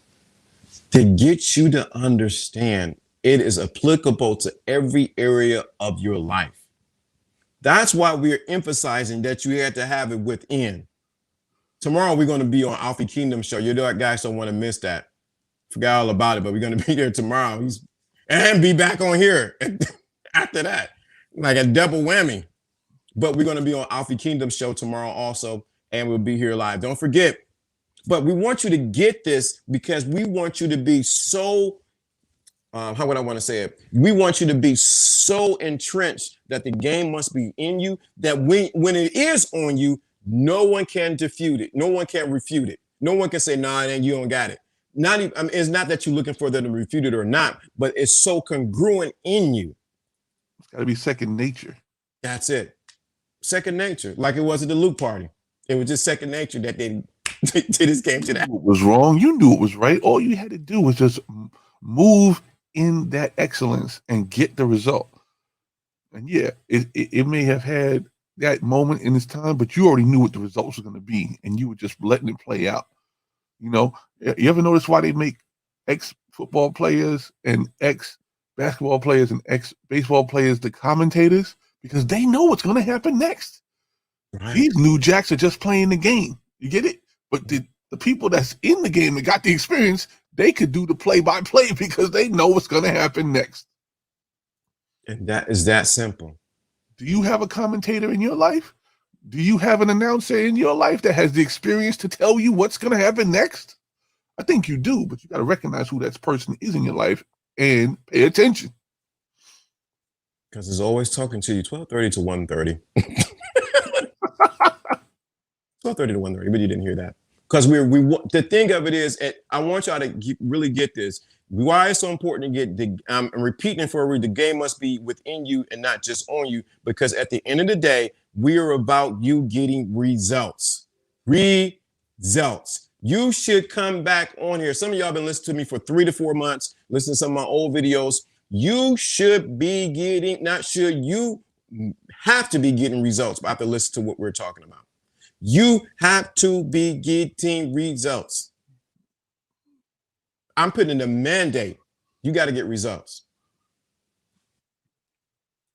to get you to understand it is applicable to every area of your life. That's why we're emphasizing that you have to have it within. Tomorrow we're going to be on Alpha Kingdom show. You guys don't want to miss that. Forgot all about it, but we're going to be there tomorrow. And be back on here after that, like a double whammy. But we're going to be on Alpha Kingdom show tomorrow also, and we'll be here live. Don't forget. But we want you to get this because we want you to be so, how would I want to say it? We want you to be so entrenched that the game must be in you, that when it is on you, no one can defute it. No one can refute it. No one can say, nah, you don't got it. Not even, it's not that you're looking for them to refute it or not, but it's so congruent in you. It's got to be second nature. That's it. Second nature, like it was at the Luke party. It was just second nature that they this game to that. It was wrong. You knew it was right. All you had to do was just move in that excellence and get the result. And yeah, it may have had that moment in its time, but you already knew what the results were going to be, and you were just letting it play out. You know, you ever notice why they make ex-football players and ex-basketball players and ex-baseball players the commentators? Because they know what's going to happen next. Right. These new jacks are just playing the game. You get it? But the people that's in the game and got the experience, they could do the play-by-play because they know what's going to happen next. And that is that simple. Do you have a commentator in your life? Do you have an announcer in your life that has the experience to tell you what's going to happen next? I think you do, but you got to recognize who that person is in your life and pay attention. Because it's always talking to you, 12:30 to 1:30. 12:30 to 1:30, but you didn't hear that. Because the thing of it is, I want y'all to really get this. Why it's so important to get I'm repeating it for a reason. The game must be within you and not just on you, because at the end of the day, we are about you getting results. Results. You should come back on here. Some of y'all been listening to me for 3 to 4 months, listen to some of my old videos. You should be getting, not should, you have to be getting results after listening to what we're talking about. You have to be getting results. I'm putting in a mandate. You got to get results.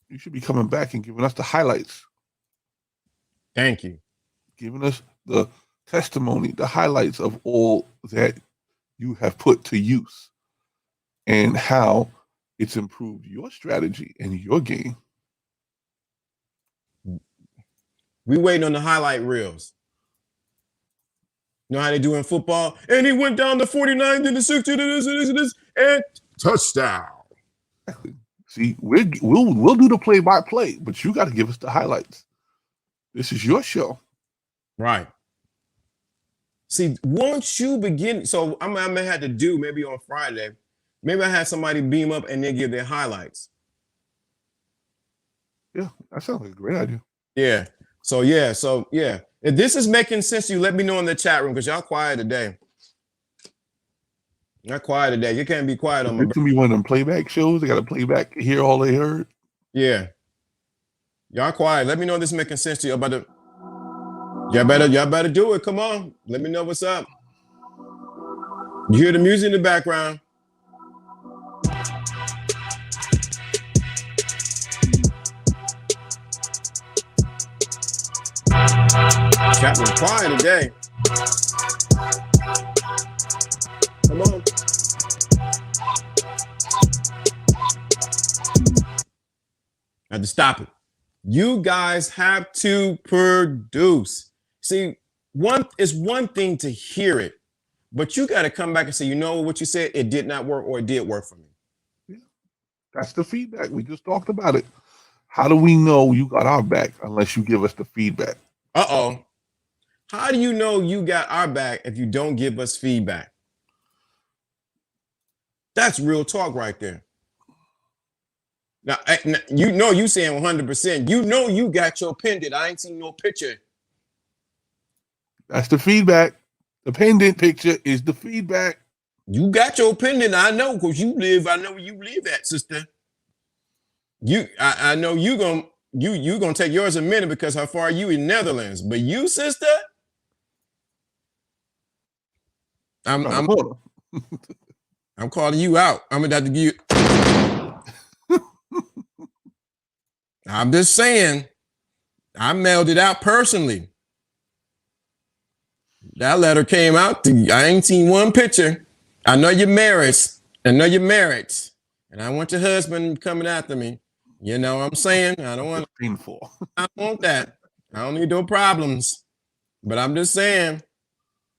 You should be coming back and giving us the highlights. Thank you. Giving us the testimony, the highlights of all that you have put to use and how it's improved your strategy and your game. We waiting on the highlight reels. You know how they do in football? And he went down to 49 to the 60 to this, and touchdown. See, we'll do the play-by-play, but you got to give us the highlights. This is your show. Right. See, once you begin, so I may have to do maybe on Friday, maybe I had somebody beam up and then give their highlights. Yeah, that sounds like a great idea. Yeah. So yeah. If this is making sense to you, let me know in the chat room because y'all quiet today. Not quiet today. You can't be quiet on my. It's gonna be one of them playback shows. They got to play back, hear all they heard. Yeah. Y'all quiet. Let me know if this is making sense to you. Y'all better do it. Come on. Let me know what's up. You hear the music in the background. Captain quiet today. Come on. I have to stop it. You guys have to produce. See, it's one thing to hear it, but you got to come back and say, you know what you said? It did not work or it did work for me. Yeah, that's the feedback. We just talked about it. How do we know you got our back unless you give us the feedback? Uh-oh. How do you know you got our back if you don't give us feedback? That's real talk right there. Now, you know you saying 100%. You know you got your pendant. I ain't seen no picture. That's the feedback. The pendant picture is the feedback. You got your pendant. I know because you live. I know where you live at, sister. I know you gonna take yours a minute because how far are you in Netherlands? But you, sister, I'm calling you out. I'm gonna have to give you. I'm just saying, I mailed it out personally. That letter came out. I ain't seen one picture. I know you're married. And I want your husband coming after me. You know what I'm saying? I don't want painful. I don't want that. I don't need no problems. But I'm just saying,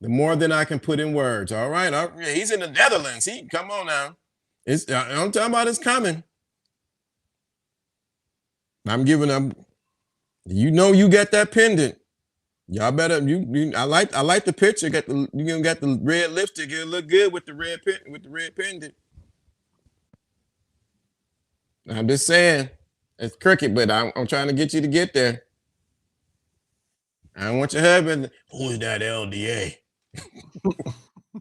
the more than I can put in words. All right. He's in the Netherlands. Come on now. I'm talking about it's coming. I'm giving them. You know you got that pendant. Y'all better. I like the picture. You got the red lipstick. It look good with the red pendant. I'm just saying, it's crooked, but I'm trying to get you to get there. I don't want your husband. Who's that LDA?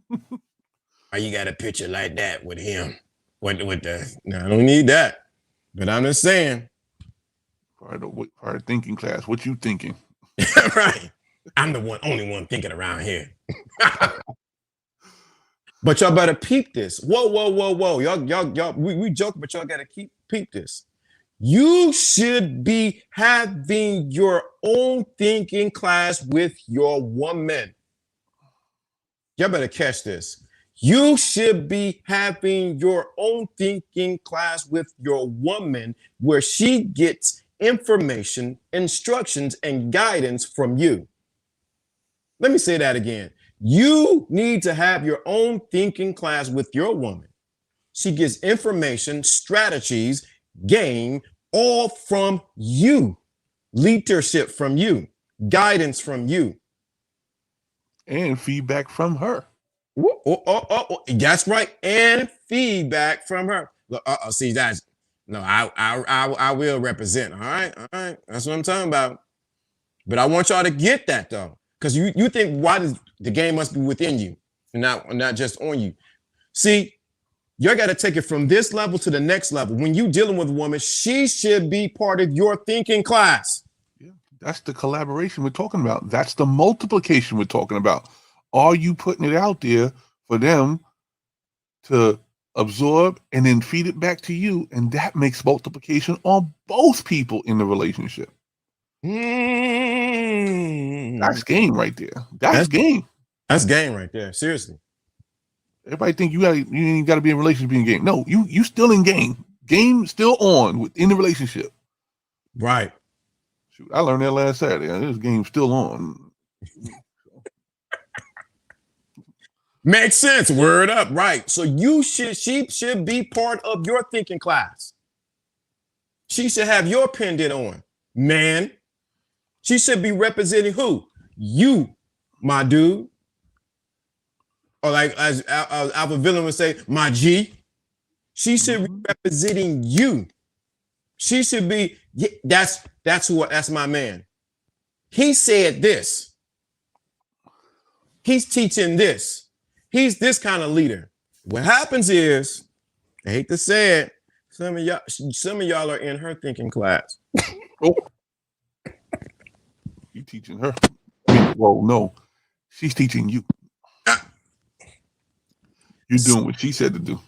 Why you got a picture like that with him? No, I don't need that. But I'm just saying. Part of thinking class. What you thinking? Right. I'm the only one thinking around here. But y'all better peep this. Whoa. Y'all, we joke, but y'all gotta peep this. You should be having your own thinking class with your woman. Y'all better catch this. You should be having your own thinking class with your woman where she gets information, instructions, and guidance from you. Let me say that again. You need to have your own thinking class with your woman. She gets information, strategies, game, all from you. Leadership from you. Guidance from you. And feedback from her. That's right. And feedback from her. See, that's no, I will represent. All right. That's what I'm talking about. But I want y'all to get that though. Because you think why does the game must be within you and not just on you. See, you got to take it from this level to the next level. When you dealing with a woman, she should be part of your thinking class. Yeah, that's the collaboration we're talking about. That's the multiplication we're talking about. Are you putting it out there for them to absorb and then feed it back to you? And that makes multiplication on both people in the relationship. That's game right there. That's game. That's game right there. Seriously. Everybody think you ain't got to be in a relationship being game. No, you still in game. Game still on within the relationship. Right. Shoot, I learned that last Saturday. This game still on. Makes sense. Word up. Right. So she should be part of your thinking class. She should have your pendant on, man. She should be representing who? You, my dude. Or like as Alpha Villain would say, my G. She should be representing you. She should be, that's my man. He said this. He's teaching this. He's this kind of leader. What happens is, I hate to say it, some of y'all are in her thinking class. Oh. You teaching her? Well, no, she's teaching you. You're doing what she said to do.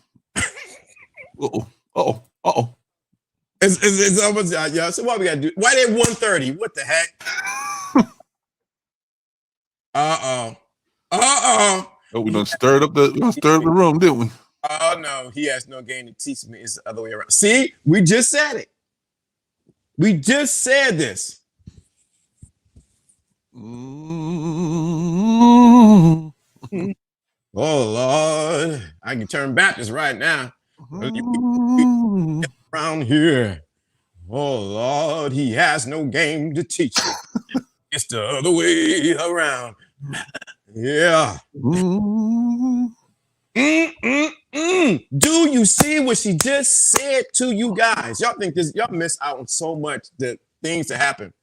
Uh-oh. It's almost y'all. So what we gotta do? Why they 1:30? What the heck? Uh-oh. Oh, we done stirred up the room, didn't we? Oh no, he has no game to teach me. It's the other way around. See, we just said it. We just said this. Oh Lord, I can turn Baptist right now. Around here. Oh Lord, he has no game to teach you. It's the other way around. Yeah. Mm. Do you see what she just said to you guys? Y'all think this? Y'all miss out on so much the things that happen.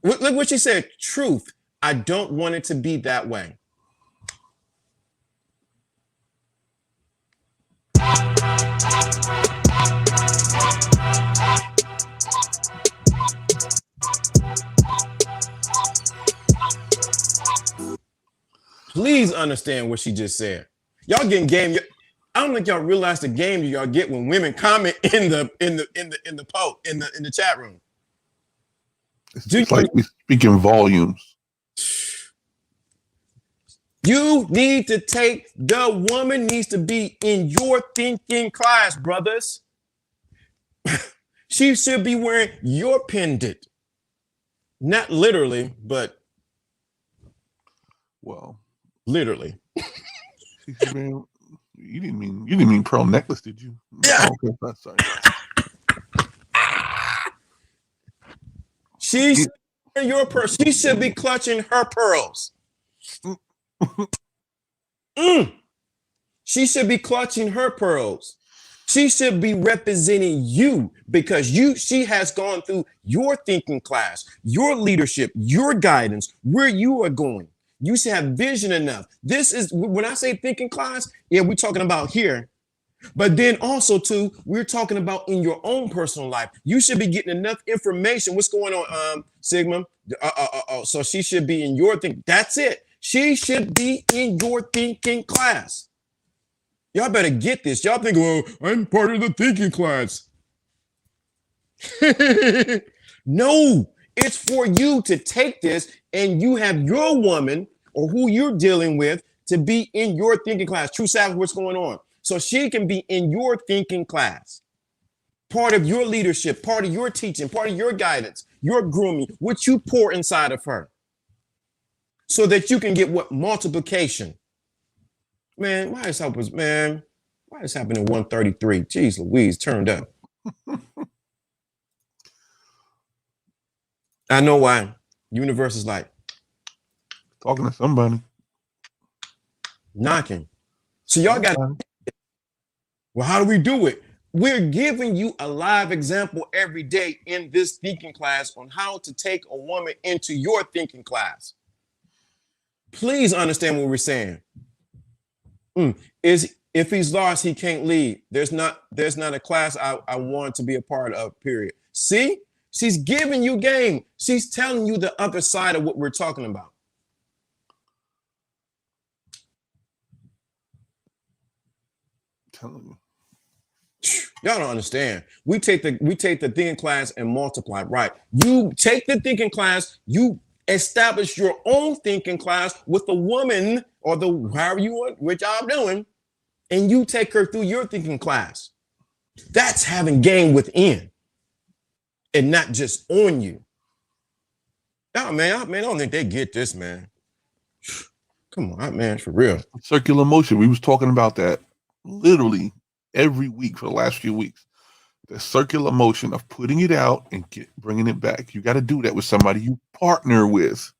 Look what she said. Truth. I don't want it to be that way. Please understand what she just said. Y'all getting game. I don't think y'all realize the game y'all get when women comment in the post in the chat room. It's like we speaking volumes. You need to take, the woman needs to be in your thinking class, brothers. She should be wearing your pendant. Not literally, but well, literally. Man, you didn't mean pearl necklace, did you? Yeah. Oh, okay, sorry. She's your pearls. She should be clutching her pearls. She should be clutching her pearls. She should be representing you because she has gone through your thinking class, your leadership, your guidance, where you are going. You should have vision enough. This is when I say thinking class, yeah, we're talking about here. But then also too, we're talking about in your own personal life. You should be getting enough information. What's going on, Sigma? So she should be in your thinking. That's it. She should be in your thinking class. Y'all better get this. Y'all think, well, I'm part of the thinking class. No, it's for you to take this and you have your woman or who you're dealing with to be in your thinking class. True Sabbath, what's going on? So she can be in your thinking class. Part of your leadership, part of your teaching, part of your guidance, your grooming, what you pour inside of her. So that you can get what? Multiplication. Man, why is this happening 133? Jeez Louise, turned up. I know why. Universe is like talking to somebody. Knocking. So y'all got, well, how do we do it? We're giving you a live example every day in this thinking class on how to take a woman into your thinking class. Please understand what we're saying. Is if he's lost, he can't lead. There's not a class I want to be a part of, period. See? She's giving you game. She's telling you the other side of what we're talking about. Telling you. Y'all don't understand. We take the thinking class and multiply, right? You take the thinking class, you establish your own thinking class with the woman or the however you want, which y'all doing, and you take her through your thinking class. That's having game within and not just on you. Oh, man, I don't think they get this, man. Come on, man, for real. Circular motion. We was talking about that literally every week for the last few weeks. The circular motion of putting it out and bringing it back. You got to do that with somebody you partner with,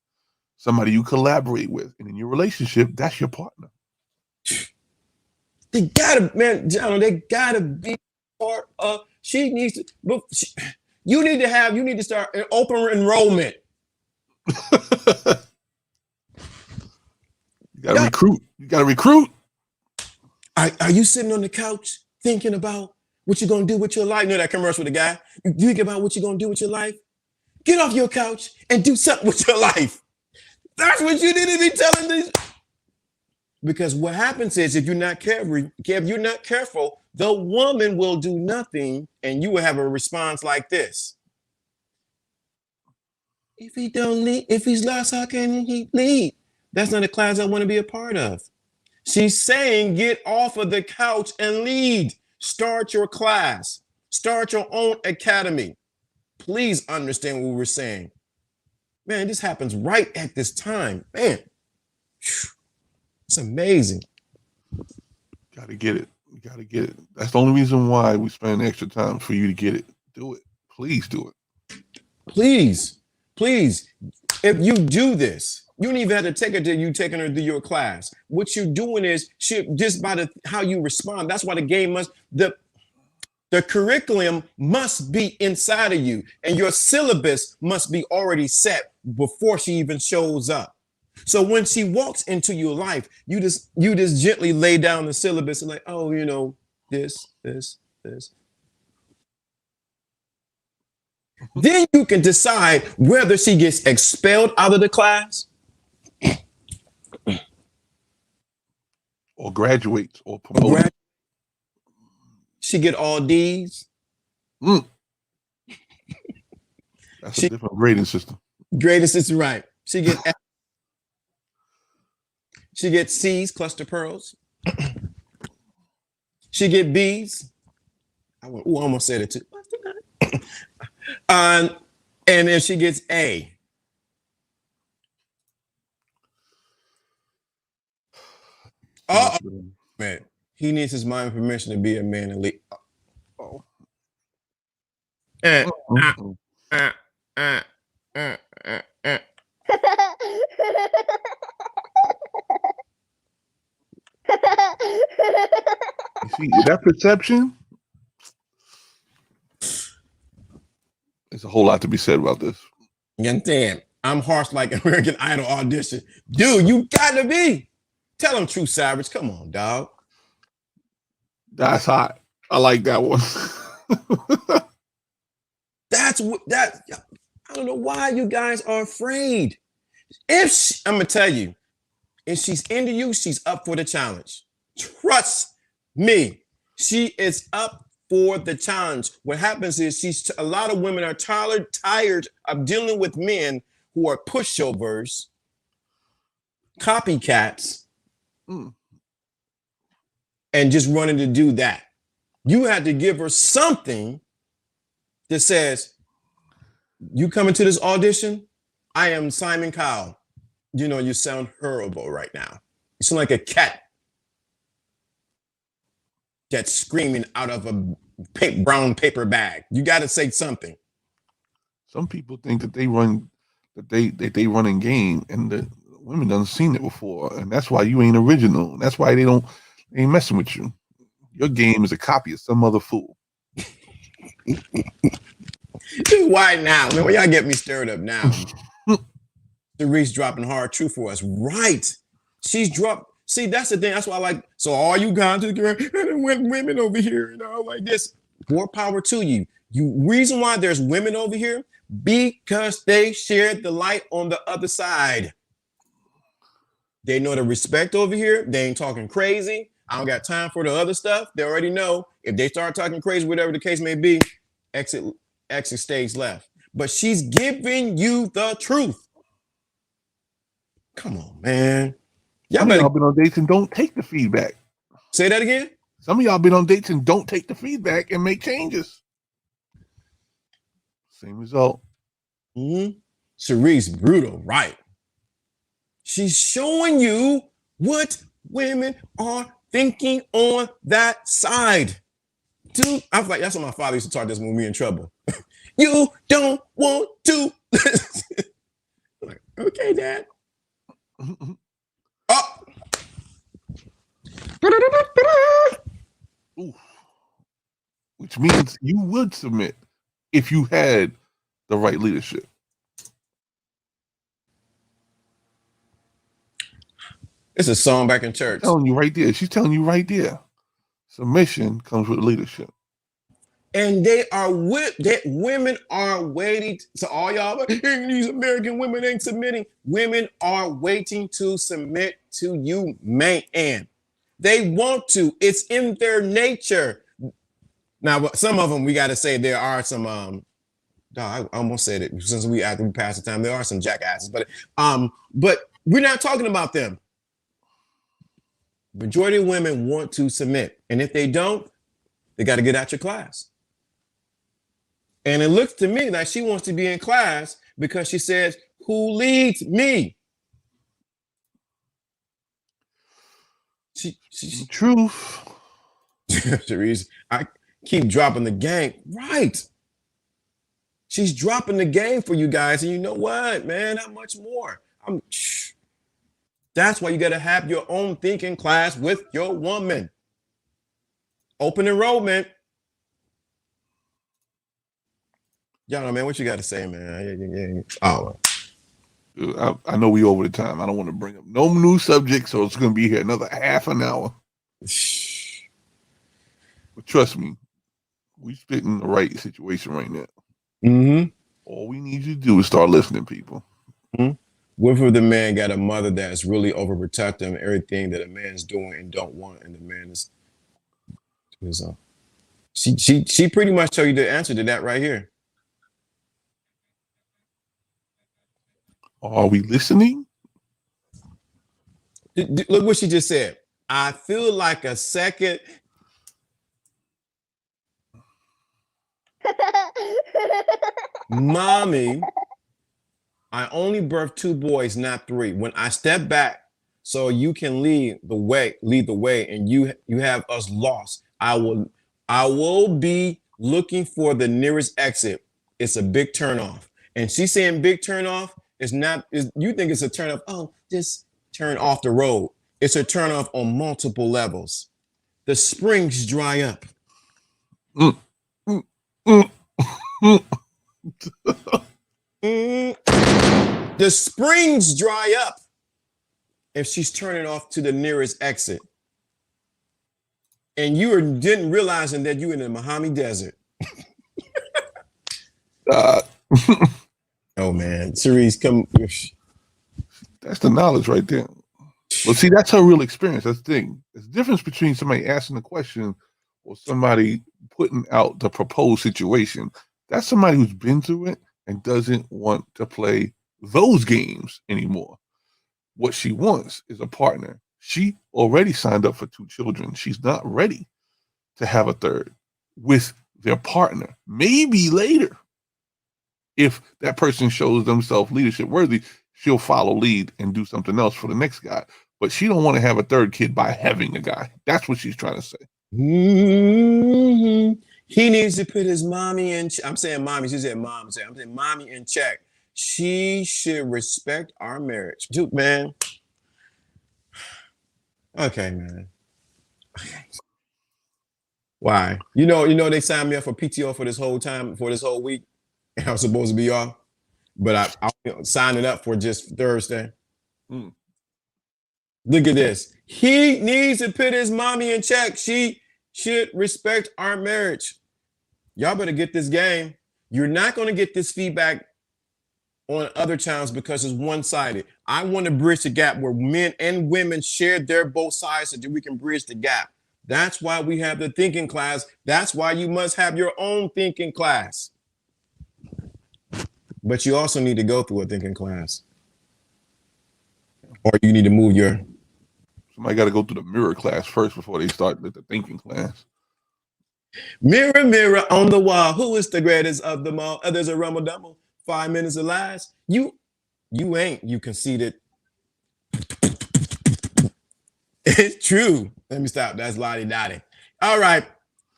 somebody you collaborate with. And in your relationship, that's your partner. They gotta, man, John, they gotta be part of, she needs to, you need to start an open enrollment. You gotta recruit. You gotta recruit. Are you sitting on the couch thinking about what you're gonna do with your life? You know that commercial with the guy? You think about what you're gonna do with your life? Get off your couch and do something with your life. That's what you need to be telling these. Because what happens is if you're not careful, the woman will do nothing and you will have a response like this. If he don't lead, if he's lost, how can he lead? That's not a class I want to be a part of. She's saying get off of the couch and lead. Start your class. Start your own academy. Please understand what we're saying. Man, this happens right at this time. Man, it's amazing. Gotta get it. You gotta get it. That's the only reason why we spend extra time for you to get it. Do it. Please do it. Please. Please, if you do this, you don't even have to take her to you taking her to your class. What you're doing is just by how you respond. That's why the game the curriculum must be inside of you, and your syllabus must be already set before she even shows up. So when she walks into your life, you just gently lay down the syllabus and like, oh, this. Then you can decide whether she gets expelled out of the class or graduates or promoted. She get all D's. That's a different grading system. Grading system, right? She get C's, cluster pearls. She get B's. I almost said it too. And then she gets A. Oh man, he needs his mind permission to be a man and lead. Oh. You see that perception? There's a whole lot to be said about this. You understand? I'm harsh like American Idol audition. Dude, you gotta be. Tell him True Savage. Come on, dog. That's hot. I like that one. I don't know why you guys are afraid. I'm gonna tell you, if she's into you, she's up for the challenge. Trust me, she is up for the challenge. What happens is a lot of women are tired of dealing with men who are pushovers, copycats, and just running to do that. You had to give her something that says, you coming to this audition? I am Simon Cowell. You sound horrible right now. You sound like a cat that's screaming out of a brown paper bag. You got to say something. Some people think that they run in game, and the women done seen it before, and that's why you ain't original. That's why they ain't messing with you. Your game is a copy of some other fool. Why now? Man, y'all get me stirred up now. Cerise dropping hard truth for us. Right. She's dropped. See, that's the thing. That's why I like, so all you guys women over here, like this. More power to you. Reason why there's women over here, because they shared the light on the other side. They know the respect over here. They ain't talking crazy. I don't got time for the other stuff. They already know if they start talking crazy, whatever the case may be, exit stage left. But she's giving you the truth. Come on, man. Some of y'all been on dates and don't take the feedback. Say that again? Some of y'all been on dates and don't take the feedback and make changes. Same result. Cerise, brutal, right? She's showing you what women are thinking on that side. Dude, I was like, that's what my father used to talk this when we were in trouble. You don't want to. Like, okay, Dad. Oh. Ooh. Which means you would submit if you had the right leadership. It's a song back in church. She's telling you right there. She's telling you right there. Submission comes with leadership. And women are waiting. So all y'all, these American women ain't submitting. Women are waiting to submit to you, man. They want to. It's in their nature. Now, some of them, we got to say there are some. I almost said it since after we passed the time. There are some jackasses, but we're not talking about them. Majority of women want to submit, and if they don't, they got to get out your class. And it looks to me like she wants to be in class because she says, "Who leads me?" She truth. Therese, I keep dropping the gang. Right. She's dropping the game for you guys. And you know what, man? How much more? That's why you got to have your own thinking class with your woman. Open enrollment. Y'all know, man, what you got to say, man? Oh, I know we over the time. I don't want to bring up no new subject, so it's going to be here another half an hour. But trust me, we spit in the right situation right now. Mm-hmm. All we need you to do is start listening, people. Mm-hmm. What if the man got a mother that's really overprotective and everything that a man's doing and don't want, and the man is she pretty much show you the answer to that right here. Are we listening? Look what she just said. I feel like a second. Mommy, I only birthed 2 boys, not 3. When I step back so you can lead the way, and you have us lost, I will be looking for the nearest exit. It's a big turnoff. And she's saying big turnoff is not, you think it's a turn off, oh, just turn off the road. It's a turn off on multiple levels. The springs dry up. The springs dry up if she's turning off to the nearest exit. And you didn't realizing that you're in the Mojave Desert. Oh man, Cerise, come. That's the knowledge right there. Well, see, that's her real experience. That's the thing. There's a difference between somebody asking the question or somebody putting out the proposed situation. That's somebody who's been through it and doesn't want to play those games anymore. What she wants is a partner. She already signed up for 2 children. She's not ready to have a third with their partner. Maybe later, if that person shows themselves leadership worthy, she'll follow lead and do something else for the next guy. But she don't want to have a third kid by having a guy. That's what she's trying to say. Mm-hmm. He needs to put his mommy in. I'm saying mommy. She said mom. I'm saying mommy in check. She should respect our marriage, dude, man. Okay, man. Okay. Why? You know, they signed me up for PTO for this whole time, for this whole week, and I was supposed to be off, but I signed it up for just Thursday. Look at this. He needs to put his mommy in check. She should respect our marriage. Y'all better get this game. You're not going to get this feedback on other channels because it's one-sided. I want to bridge the gap where men and women share their both sides so that we can bridge the gap. That's why we have the thinking class. That's why you must have your own thinking class. But you also need to go through a thinking class. Or you need to move your... Somebody got to go through the mirror class first before they start the thinking class. Mirror, mirror on the wall, who is the greatest of them all? There's a rumble double. 5 minutes of lies. You ain't, you conceited. It's true. Let me stop. That's lottie dottie. All right.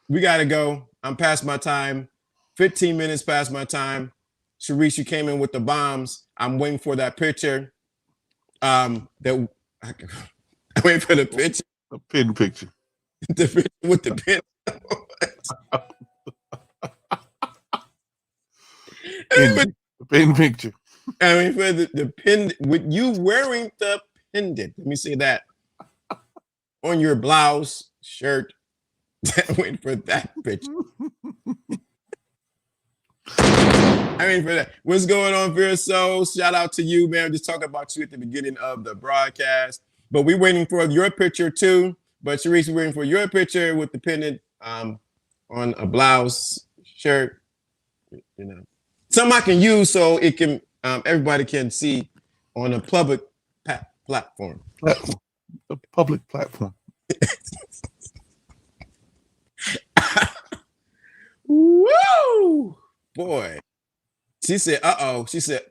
We got to go. I'm past my time. 15 minutes past my time. Sharice, you came in with the bombs. I'm waiting for that picture. I'm waiting for the picture. The pin picture. The picture with the pin. The pin picture. I mean, for the pin with you wearing the pendant. Let me say that on your blouse, shirt. Wait for that picture. I mean, for that. What's going on, Fear Soul? Shout out to you, man. Just talking about you at the beginning of the broadcast. But we're waiting for your picture too. But Sharice, we're waiting for your picture with the pendant on a blouse, shirt. You know, something I can use so it can everybody can see on a public platform. A public platform. Woo! Boy. She said, uh-oh. She said,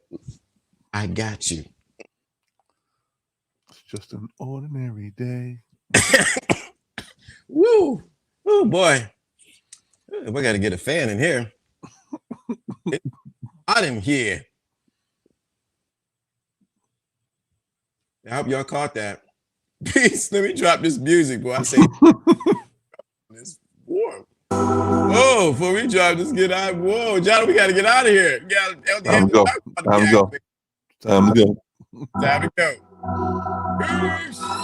I got you. It's just an ordinary day. Woo! Oh boy. We got to get a fan in here. I didn't hear. I hope y'all caught that. Peace. Let me drop this music, boy. I say it's warm. Oh, before we drop this, get out. Whoa, John, we got to get out of here. Time to go. Time to go. Time to go. Time to go. Peace.